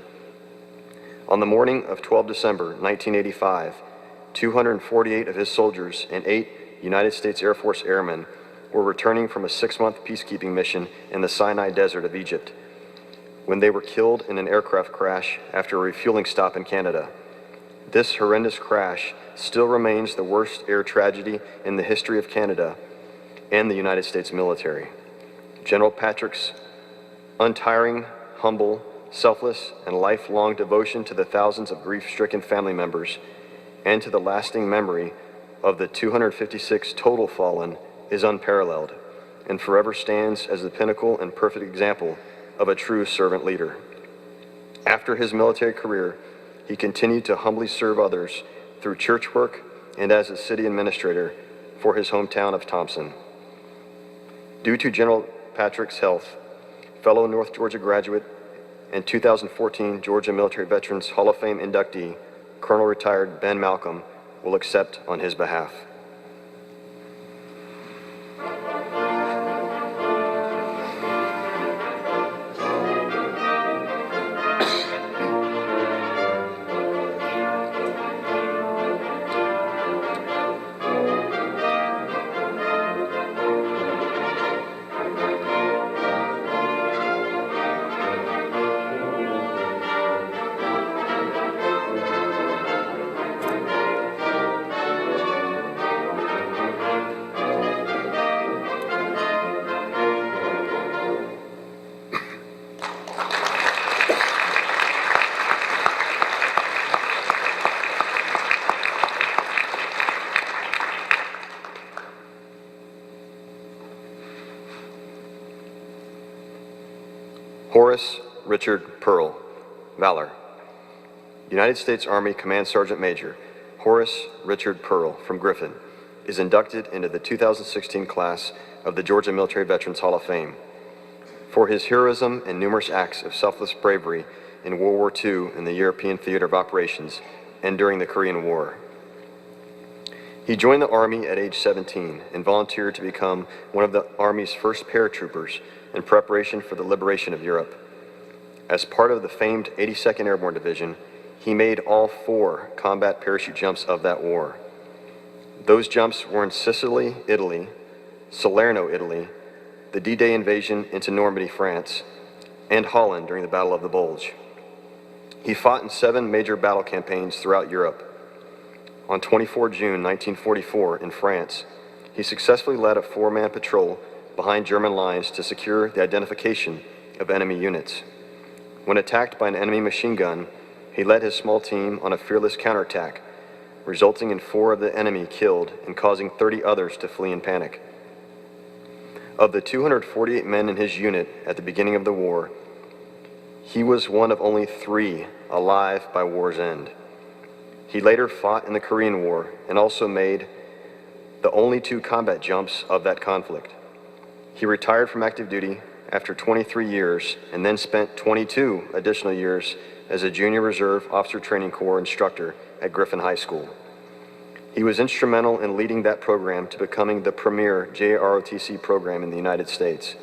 On the morning of 12 December 1985, 248 of his soldiers and 8 United States Air Force airmen were returning from a 6-month peacekeeping mission in the Sinai Desert of Egypt when they were killed in an aircraft crash after a refueling stop in Canada. This horrendous crash still remains the worst air tragedy in the history of Canada and the United States military. General Patrick's untiring, humble, selfless, and lifelong devotion to the thousands of grief-stricken family members and to the lasting memory of the 256 total fallen is unparalleled and forever stands as the pinnacle and perfect example of a true servant leader. After his military career, he continued to humbly serve others through church work and as a city administrator for his hometown of Thompson. Due to General Patrick's health, fellow North Georgia graduate and 2014 Georgia Military Veterans Hall of Fame inductee, Colonel Retired Ben Malcolm, will accept on his behalf. Horace Richard Pearl, Valor. United States Army Command Sergeant Major Horace Richard Pearl from Griffin is inducted into the 2016 class of the Georgia Military Veterans Hall of Fame for his heroism and numerous acts of selfless bravery in World War II in the European theater of operations and during the Korean War. He joined the Army at age 17 and volunteered to become one of the Army's first paratroopers in preparation for the liberation of Europe. As part of the famed 82nd Airborne Division, he made all 4 combat parachute jumps of that war. Those jumps were in Sicily, Italy, Salerno, Italy, the D-Day invasion into Normandy, France, and Holland during the Battle of the Bulge. He fought in 7 major battle campaigns throughout Europe. On 24 June 1944 in France, he successfully led a 4-man patrol behind German lines to secure the identification of enemy units. When attacked by an enemy machine gun, he led his small team on a fearless counterattack, resulting in 4 of the enemy killed and causing 30 others to flee in panic. Of the 248 men in his unit at the beginning of the war, he was one of only 3 alive by war's end. He later fought in the Korean War and also made the only 2 combat jumps of that conflict. He retired from active duty after 23 years and then spent 22 additional years as a Junior Reserve Officer Training Corps instructor at Griffin High School. He was instrumental in leading that program to becoming the premier JROTC program in the United States.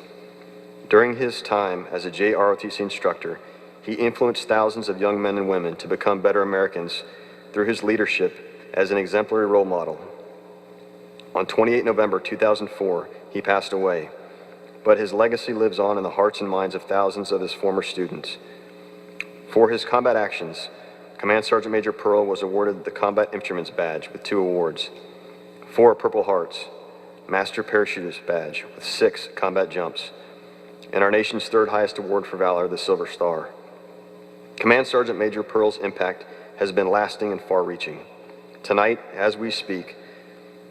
During his time as a JROTC instructor, he influenced thousands of young men and women to become better Americans through his leadership as an exemplary role model. On 28 November 2004, he passed away, but his legacy lives on in the hearts and minds of thousands of his former students. For his combat actions, Command Sergeant Major Pearl was awarded the Combat Instruments Badge with 2 awards, 4 Purple Hearts, Master Parachutist Badge with 6 combat jumps, and our nation's 3rd highest award for valor, the Silver Star. Command Sergeant Major Pearl's impact has been lasting and far-reaching. Tonight, as we speak,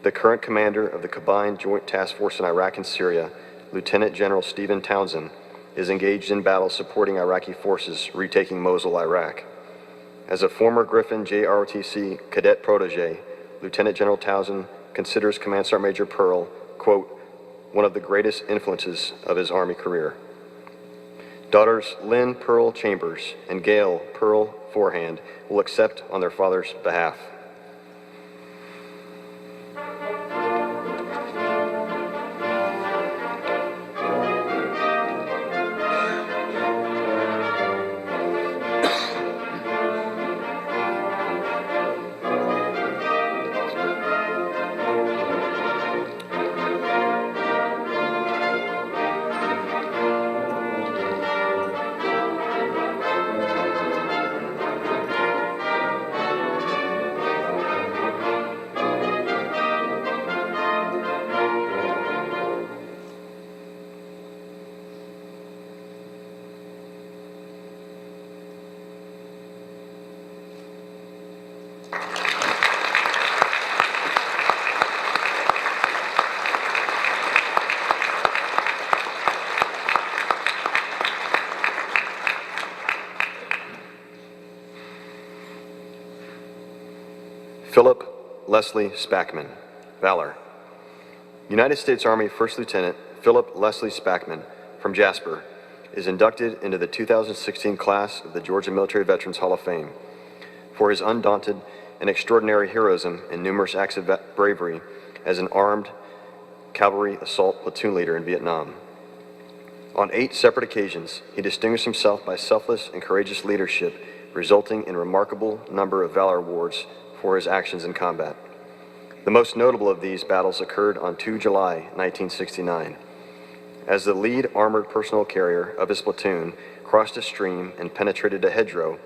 the current commander of the Combined Joint Task Force in Iraq and Syria, Lieutenant General Stephen Townsend, is engaged in battle supporting Iraqi forces retaking Mosul, Iraq. As a former Griffin JROTC cadet protege, Lieutenant General Townsend considers Command Sergeant Major Pearl, quote, one of the greatest influences of his Army career. Daughters Lynn Pearl Chambers and Gail Pearl Forehand will accept on their father's behalf. Philip Leslie Spackman, Valor. United States Army First Lieutenant Philip Leslie Spackman from Jasper is inducted into the 2016 class of the Georgia Military Veterans Hall of Fame for his undaunted and extraordinary heroism and numerous acts of bravery as an armed cavalry assault platoon leader in Vietnam. On 8 separate occasions, he distinguished himself by selfless and courageous leadership, resulting in a remarkable number of Valor Awards for his actions in combat. The most notable of these battles occurred on 2 July 1969. As the lead armored personnel carrier of his platoon crossed a stream and penetrated a hedgerow,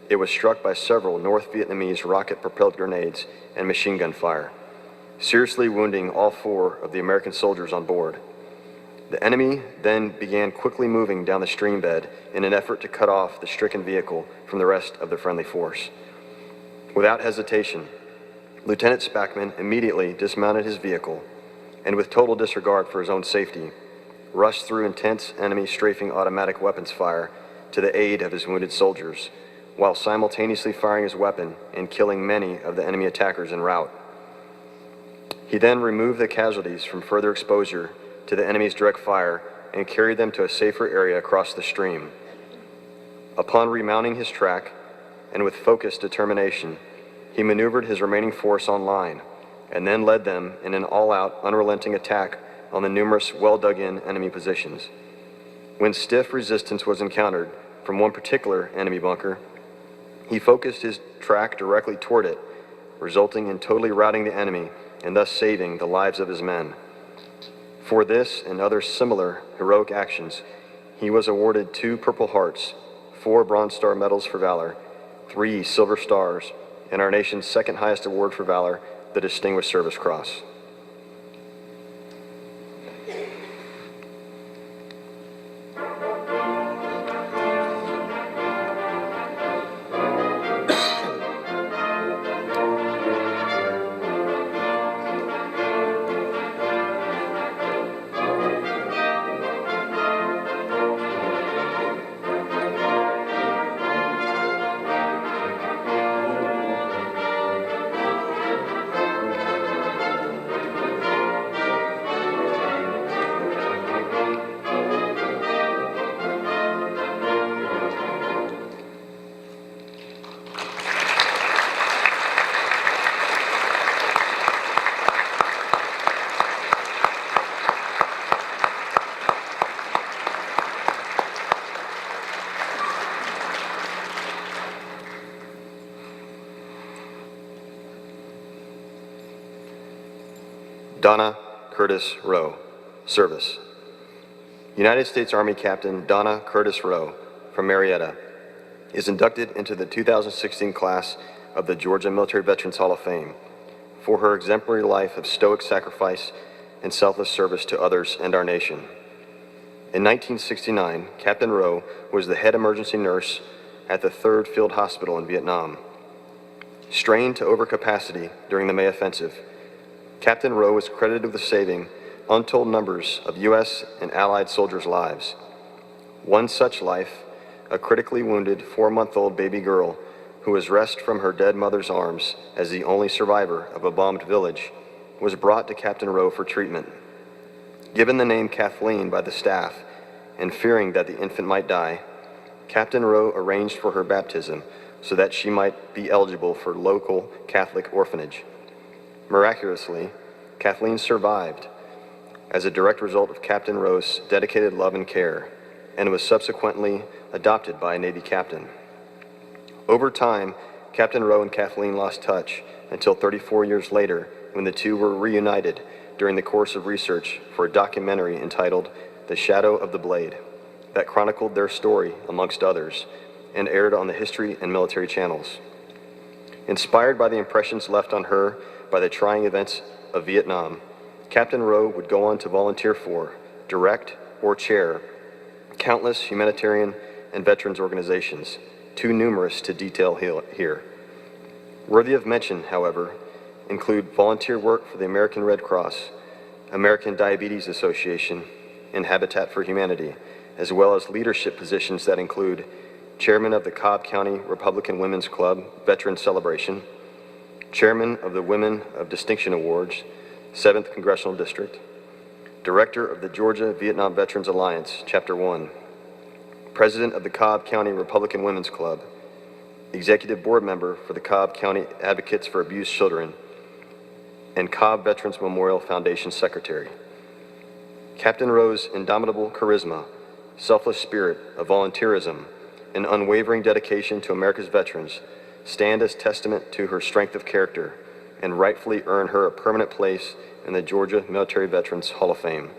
it was struck by several North Vietnamese rocket-propelled grenades and machine gun fire, seriously wounding all 4 of the American soldiers on board. The enemy then began quickly moving down the stream bed in an effort to cut off the stricken vehicle from the rest of the friendly force. Without hesitation, Lieutenant Spackman immediately dismounted his vehicle and, with total disregard for his own safety, rushed through intense enemy strafing automatic weapons fire to the aid of his wounded soldiers, while simultaneously firing his weapon and killing many of the enemy attackers en route. He then removed the casualties from further exposure to the enemy's direct fire and carried them to a safer area across the stream. Upon remounting his track, and with focused determination, he maneuvered his remaining force on line and then led them in an all-out, unrelenting attack on the numerous well-dug-in enemy positions. When stiff resistance was encountered from one particular enemy bunker, he focused his track directly toward it, resulting in totally routing the enemy and thus saving the lives of his men. For this and other similar heroic actions, he was awarded 2 Purple Hearts, 4 Bronze Star Medals for Valor, 3 Silver Stars, and our nation's second highest award for valor, the Distinguished Service Cross. Donna Curtis Rowe, Service. United States Army Captain Donna Curtis Rowe from Marietta is inducted into the 2016 class of the Georgia Military Veterans Hall of Fame for her exemplary life of stoic sacrifice and selfless service to others and our nation. In 1969, Captain Rowe was the head emergency nurse at the 3rd Field Hospital in Vietnam. Strained to overcapacity during the May Offensive, Captain Rowe is credited with saving untold numbers of U.S. and Allied soldiers' lives. One such life, a critically wounded 4-month-old baby girl who was wrested from her dead mother's arms as the only survivor of a bombed village, was brought to Captain Rowe for treatment. Given the name Kathleen by the staff, and fearing that the infant might die, Captain Rowe arranged for her baptism so that she might be eligible for local Catholic orphanage. Miraculously, Kathleen survived as a direct result of Captain Rowe's dedicated love and care, and was subsequently adopted by a Navy captain. Over time, Captain Rowe and Kathleen lost touch until 34 years later, when the two were reunited during the course of research for a documentary entitled The Shadow of the Blade, that chronicled their story, amongst others, and aired on the History and Military channels. Inspired by the impressions left on her by the trying events of Vietnam, Captain Rowe would go on to volunteer for, direct, or chair countless humanitarian and veterans organizations, too numerous to detail here. Worthy of mention, however, include volunteer work for the American Red Cross, American Diabetes Association, and Habitat for Humanity, as well as leadership positions that include Chairman of the Cobb County Republican Women's Club Veteran Celebration, Chairman of the Women of Distinction Awards, 7th Congressional District, Director of the Georgia Vietnam Veterans Alliance, Chapter 1, President of the Cobb County Republican Women's Club, Executive Board Member for the Cobb County Advocates for Abused Children, and Cobb Veterans Memorial Foundation Secretary. Captain Rowe's indomitable charisma, selfless spirit of volunteerism, and unwavering dedication to America's veterans stand as testament to her strength of character and rightfully earn her a permanent place in the Georgia Military Veterans Hall of Fame.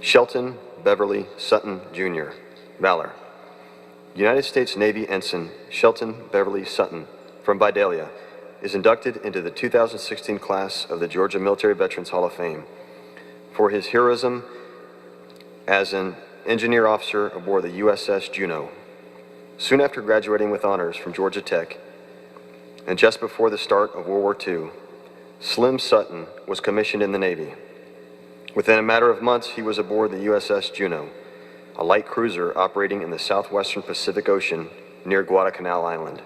Shelton Beverly Sutton, Jr., Valor. United States Navy Ensign Shelton Beverly Sutton from Vidalia is inducted into the 2016 class of the Georgia Military Veterans Hall of Fame for his heroism as an engineer officer aboard the USS Juneau. Soon after graduating with honors from Georgia Tech, and just before the start of World War II, Slim Sutton was commissioned in the Navy. Within a matter of months, he was aboard the USS Juneau, a light cruiser operating in the southwestern Pacific Ocean near Guadalcanal Island.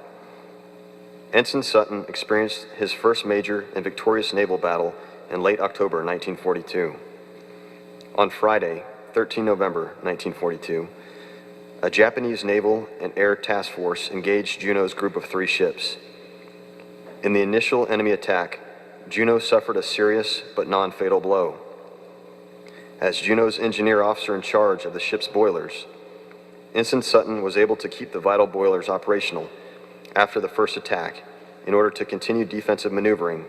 Ensign Sutton experienced his first major and victorious naval battle in late October 1942. On Friday, 13 November 1942, a Japanese naval and air task force engaged Juneau's group of 3 ships. In the initial enemy attack, Juneau suffered a serious but non-fatal blow. As Juneau's engineer officer in charge of the ship's boilers, Ensign Sutton was able to keep the vital boilers operational after the first attack in order to continue defensive maneuvering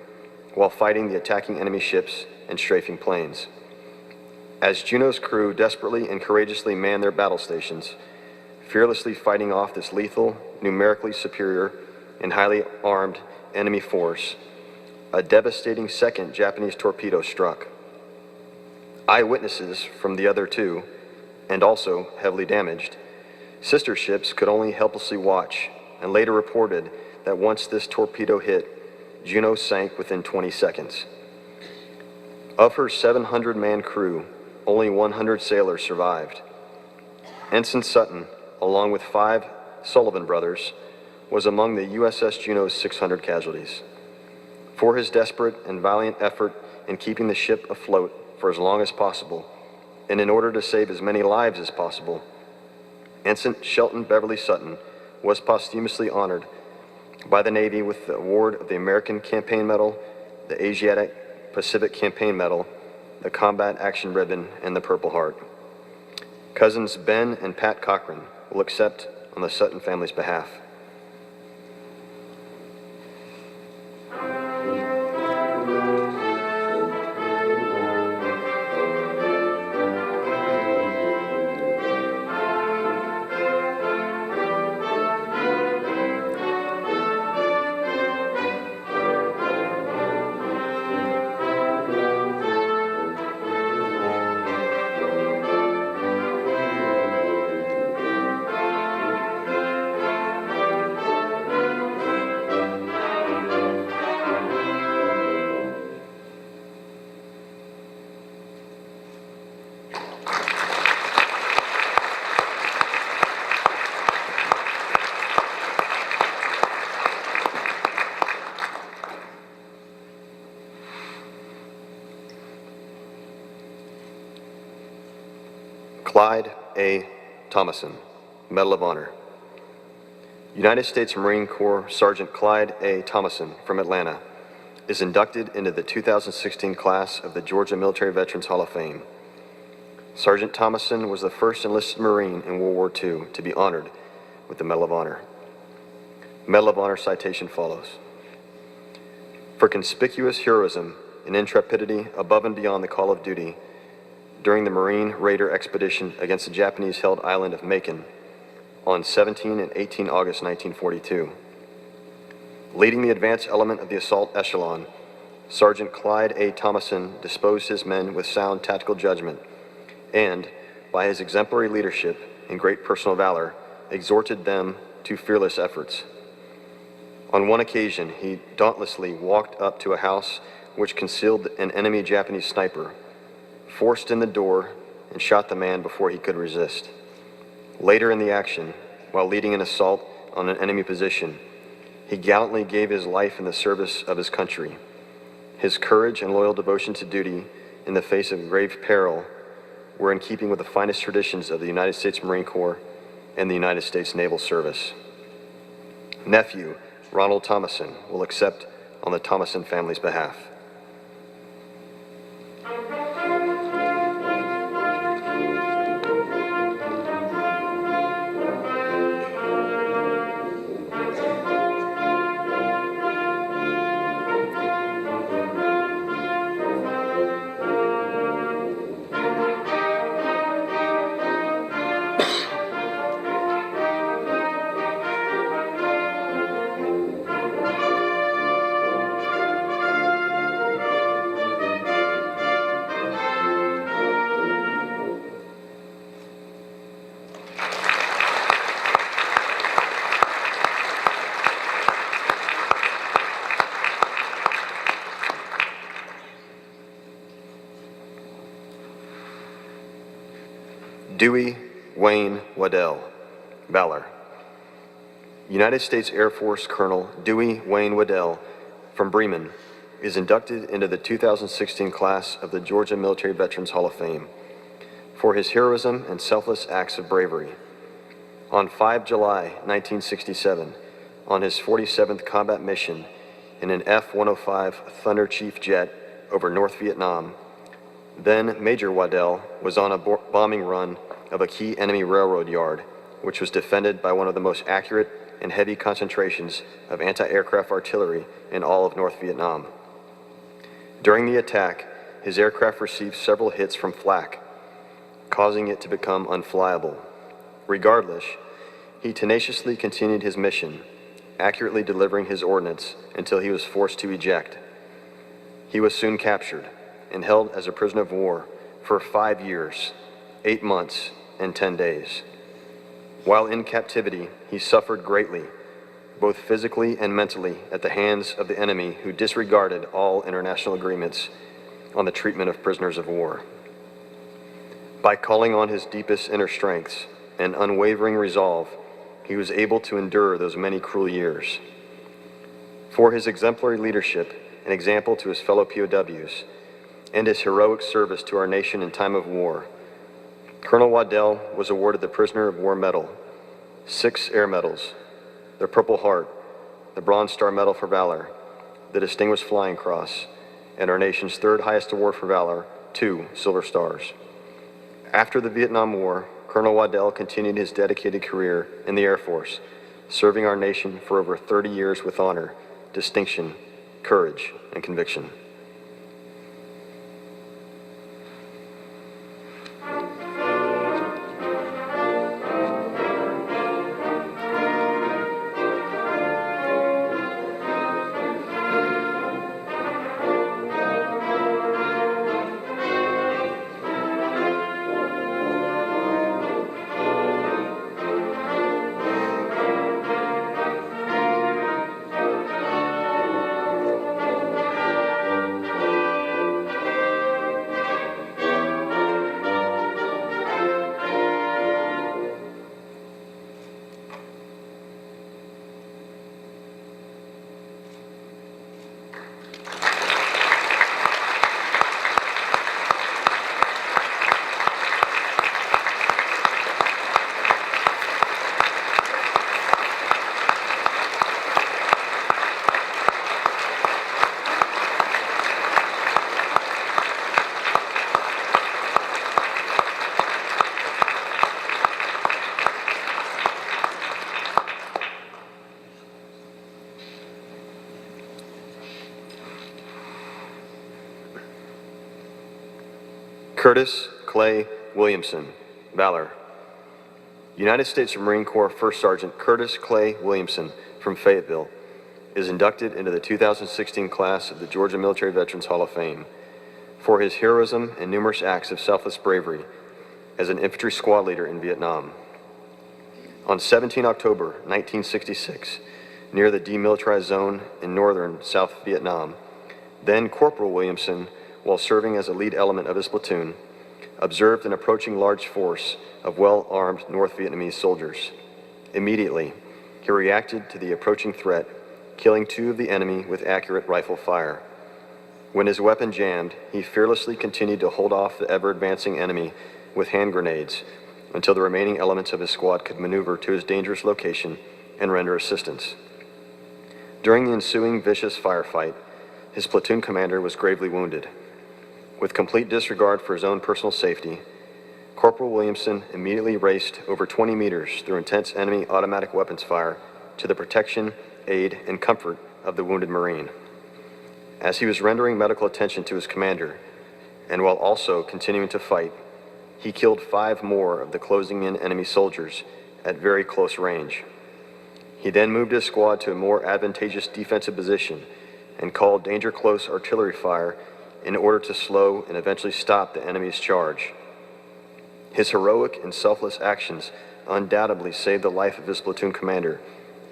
while fighting the attacking enemy ships and strafing planes. As Juneau's crew desperately and courageously manned their battle stations, fearlessly fighting off this lethal, numerically superior, and highly armed enemy force, a devastating second Japanese torpedo struck. Eyewitnesses from the other 2, and also heavily damaged, sister ships could only helplessly watch and later reported that once this torpedo hit, Juneau sank within 20 seconds. Of her 700-man crew, only 100 sailors survived. Ensign Sutton, along with 5 Sullivan brothers, was among the USS Juneau's 600 casualties. For his desperate and valiant effort in keeping the ship afloat for as long as possible, and in order to save as many lives as possible, Ensign Shelton Beverly Sutton was posthumously honored by the Navy with the award of the American Campaign Medal, the Asiatic Pacific Campaign Medal, the Combat Action Ribbon, and the Purple Heart. Cousins Ben and Pat Cochran will accept on the Sutton family's behalf. Clyde A. Thomason, Medal of Honor. United States Marine Corps Sergeant Clyde A. Thomason from Atlanta is inducted into the 2016 class of the Georgia Military Veterans Hall of Fame. Sergeant Thomason was the first enlisted Marine in World War II to be honored with the Medal of Honor. Medal of Honor citation follows. For conspicuous heroism and intrepidity above and beyond the call of duty during the Marine Raider expedition against the Japanese-held island of Macon on 17 and 18 August 1942. Leading the advance element of the assault echelon, Sergeant Clyde A. Thomason disposed his men with sound tactical judgment and, by his exemplary leadership and great personal valor, exhorted them to fearless efforts. On one occasion, he dauntlessly walked up to a house which concealed an enemy Japanese sniper, forced in the door, and shot the man before he could resist. Later in the action, while leading an assault on an enemy position, he gallantly gave his life in the service of his country. His courage and loyal devotion to duty in the face of grave peril were in keeping with the finest traditions of the United States Marine Corps and the United States Naval Service. Nephew Ronald Thomason will accept on the Thomason family's behalf. Dewey Wayne Waddell, Valor. United States Air Force Colonel Dewey Wayne Waddell from Bremen is inducted into the 2016 class of the Georgia Military Veterans Hall of Fame for his heroism and selfless acts of bravery. On 5 July 1967, on his 47th combat mission in an F-105 Thunder Chief jet over North Vietnam, then Major Waddell was on a bombing run of a key enemy railroad yard, which was defended by one of the most accurate and heavy concentrations of anti-aircraft artillery in all of North Vietnam. During the attack, his aircraft received several hits from flak, causing it to become unflyable. Regardless, he tenaciously continued his mission, accurately delivering his ordnance until he was forced to eject. He was soon captured and held as a prisoner of war for 5 years, 8 months, and 10 days. While in captivity, he suffered greatly, both physically and mentally, at the hands of the enemy who disregarded all international agreements on the treatment of prisoners of war. By calling on his deepest inner strengths and unwavering resolve, he was able to endure those many cruel years. For his exemplary leadership and example to his fellow POWs, and his heroic service to our nation in time of war, Colonel Waddell was awarded the Prisoner of War Medal, 6 Air Medals, the Purple Heart, the Bronze Star Medal for Valor, the Distinguished Flying Cross, and our nation's 3rd highest award for valor, 2 Silver Stars. After the Vietnam War, Colonel Waddell continued his dedicated career in the Air Force, serving our nation for over 30 years with honor, distinction, courage, and conviction. Curtis Clay Williamson, valor. United States Marine Corps First Sergeant Curtis Clay Williamson from Fayetteville is inducted into the 2016 class of the Georgia Military Veterans Hall of Fame for his heroism and numerous acts of selfless bravery as an infantry squad leader in Vietnam. On 17 October 1966, near the demilitarized zone in northern South Vietnam, then Corporal Williamson, while serving as a lead element of his platoon, observed an approaching large force of well-armed North Vietnamese soldiers. Immediately, he reacted to the approaching threat, killing 2 of the enemy with accurate rifle fire. When his weapon jammed, he fearlessly continued to hold off the ever-advancing enemy with hand grenades until the remaining elements of his squad could maneuver to his dangerous location and render assistance. During the ensuing vicious firefight, his platoon commander was gravely wounded. With complete disregard for his own personal safety, Corporal Williamson immediately raced over 20 meters through intense enemy automatic weapons fire to the protection, aid, and comfort of the wounded Marine. As he was rendering medical attention to his commander, and while also continuing to fight, he killed 5 more of the closing in enemy soldiers at very close range. He then moved his squad to a more advantageous defensive position and called danger close artillery fire in order to slow and eventually stop the enemy's charge. His heroic and selfless actions undoubtedly saved the life of his platoon commander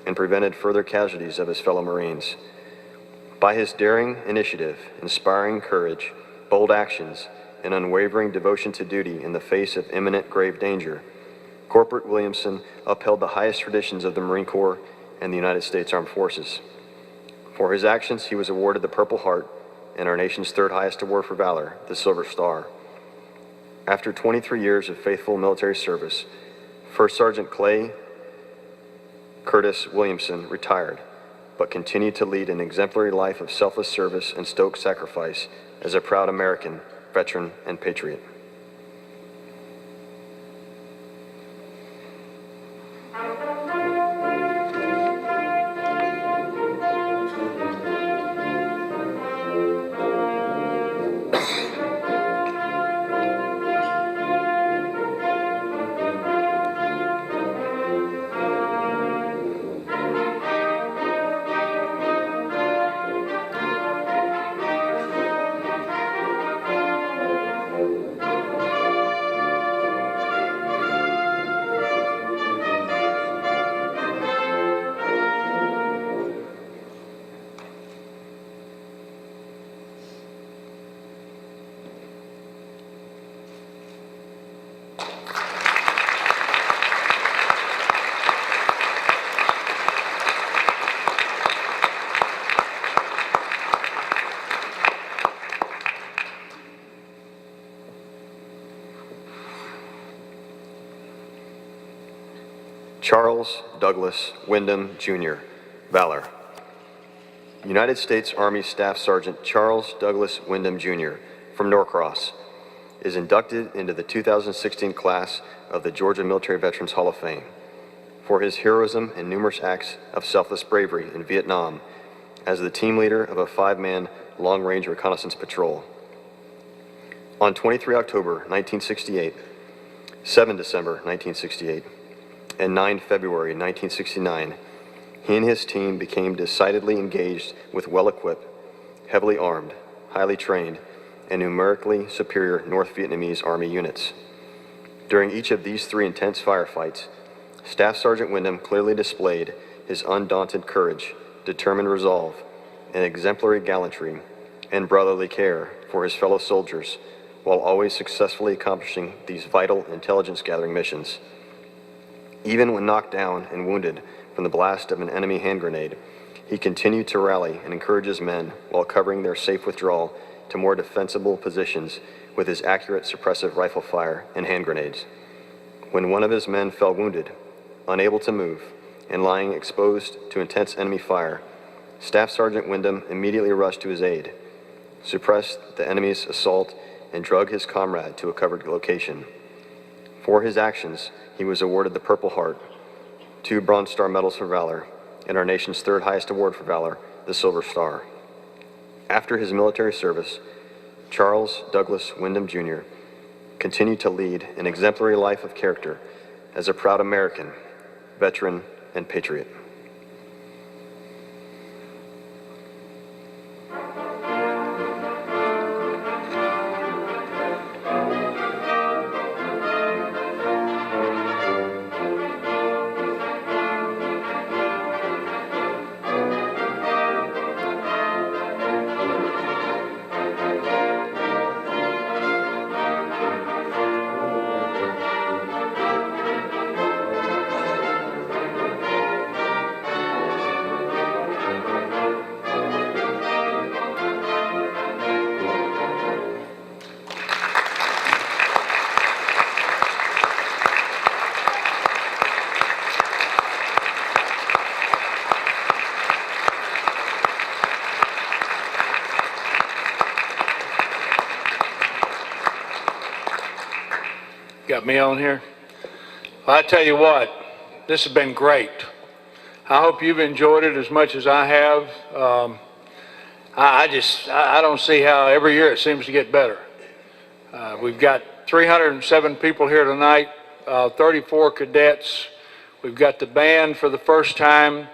and prevented further casualties of his fellow Marines. By his daring initiative, inspiring courage, bold actions, and unwavering devotion to duty in the face of imminent grave danger, Corporal Williamson upheld the highest traditions of the Marine Corps and the United States Armed Forces. For his actions, he was awarded the Purple Heart and our nation's 3rd highest award for valor, the Silver Star. After 23 years of faithful military service, First Sergeant Clay Curtis Williamson retired, but continued to lead an exemplary life of selfless service and stoic sacrifice as a proud American, veteran, and patriot. Charles Douglas Wyndham, Jr., valor. United States Army Staff Sergeant Charles Douglas Wyndham, Jr., from Norcross, is inducted into the 2016 class of the Georgia Military Veterans Hall of Fame for his heroism and numerous acts of selfless bravery in Vietnam as the team leader of a 5-man long-range reconnaissance patrol. On 23 October 1968, 7 December 1968, and 9 February 1969, he and his team became decidedly engaged with well-equipped, heavily armed, highly trained, and numerically superior North Vietnamese Army units. During each of these 3 intense firefights, Staff Sergeant Wyndham clearly displayed his undaunted courage, determined resolve, and exemplary gallantry and brotherly care for his fellow soldiers, while always successfully accomplishing these vital intelligence-gathering missions. Even when knocked down and wounded from the blast of an enemy hand grenade, he continued to rally and encourage his men while covering their safe withdrawal to more defensible positions with his accurate suppressive rifle fire and hand grenades. When one of his men fell wounded, unable to move, and lying exposed to intense enemy fire, Staff Sergeant Wyndham immediately rushed to his aid, suppressed the enemy's assault, and drug his comrade to a covered location. For his actions, he was awarded the Purple Heart, 2 Bronze Star Medals for Valor, and our nation's 3rd highest award for valor, the Silver Star. After his military service, Charles Douglas Wyndham, Jr. continue to lead an exemplary life of character as a proud American, veteran, and patriot. Got me on here? Well, I tell you what, this has been great. I hope you've enjoyed it as much as I have. I don't see how every year it seems to get better. We've got 307 people here tonight, 34 cadets. We've got the band for the first time,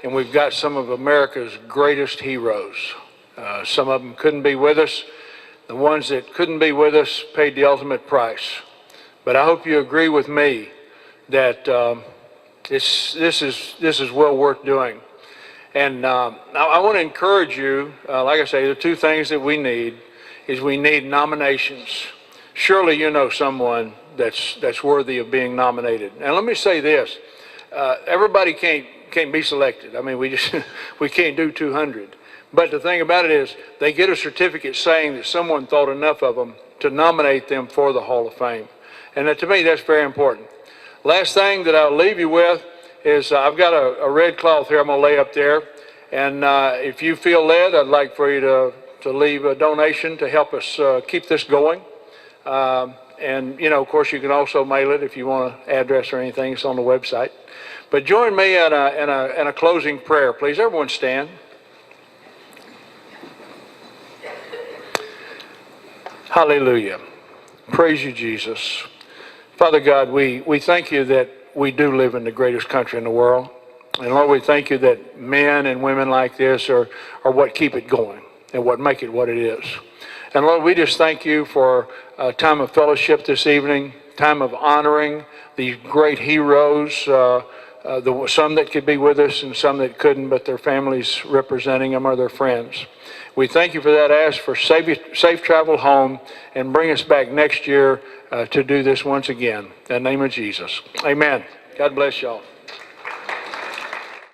and we've got some of America's greatest heroes. Some of them couldn't be with us. The ones that couldn't be with us paid the ultimate price. But I hope you agree with me that this is well worth doing. And I want to encourage you, like I say, the two things that we need is we need nominations. Surely you know someone that's worthy of being nominated. And let me say this, everybody can't be selected. I mean, we can't do 200. But the thing about it is they get a certificate saying that someone thought enough of them to nominate them for the Hall of Fame. And to me, that's very important. Last thing that I'll leave you with is I've got a red cloth here I'm going to lay up there. And if you feel led, I'd like for you to leave a donation to help us keep this going. And, you know, of course, you can also mail it if you want an address or anything. It's on the website. But join me in a closing prayer, please. Everyone stand. Hallelujah. Praise you, Jesus. Father God, we thank you that we do live in the greatest country in the world. And Lord, we thank you that men and women like this are what keep it going and what make it what it is. And Lord, we just thank you for a time of fellowship this evening, time of honoring these great heroes, some that could be with us and some that couldn't, but their families representing them or their friends. We thank you for that. Ask for safe travel home and bring us back next year to do this once again. In the name of Jesus. Amen. God bless y'all.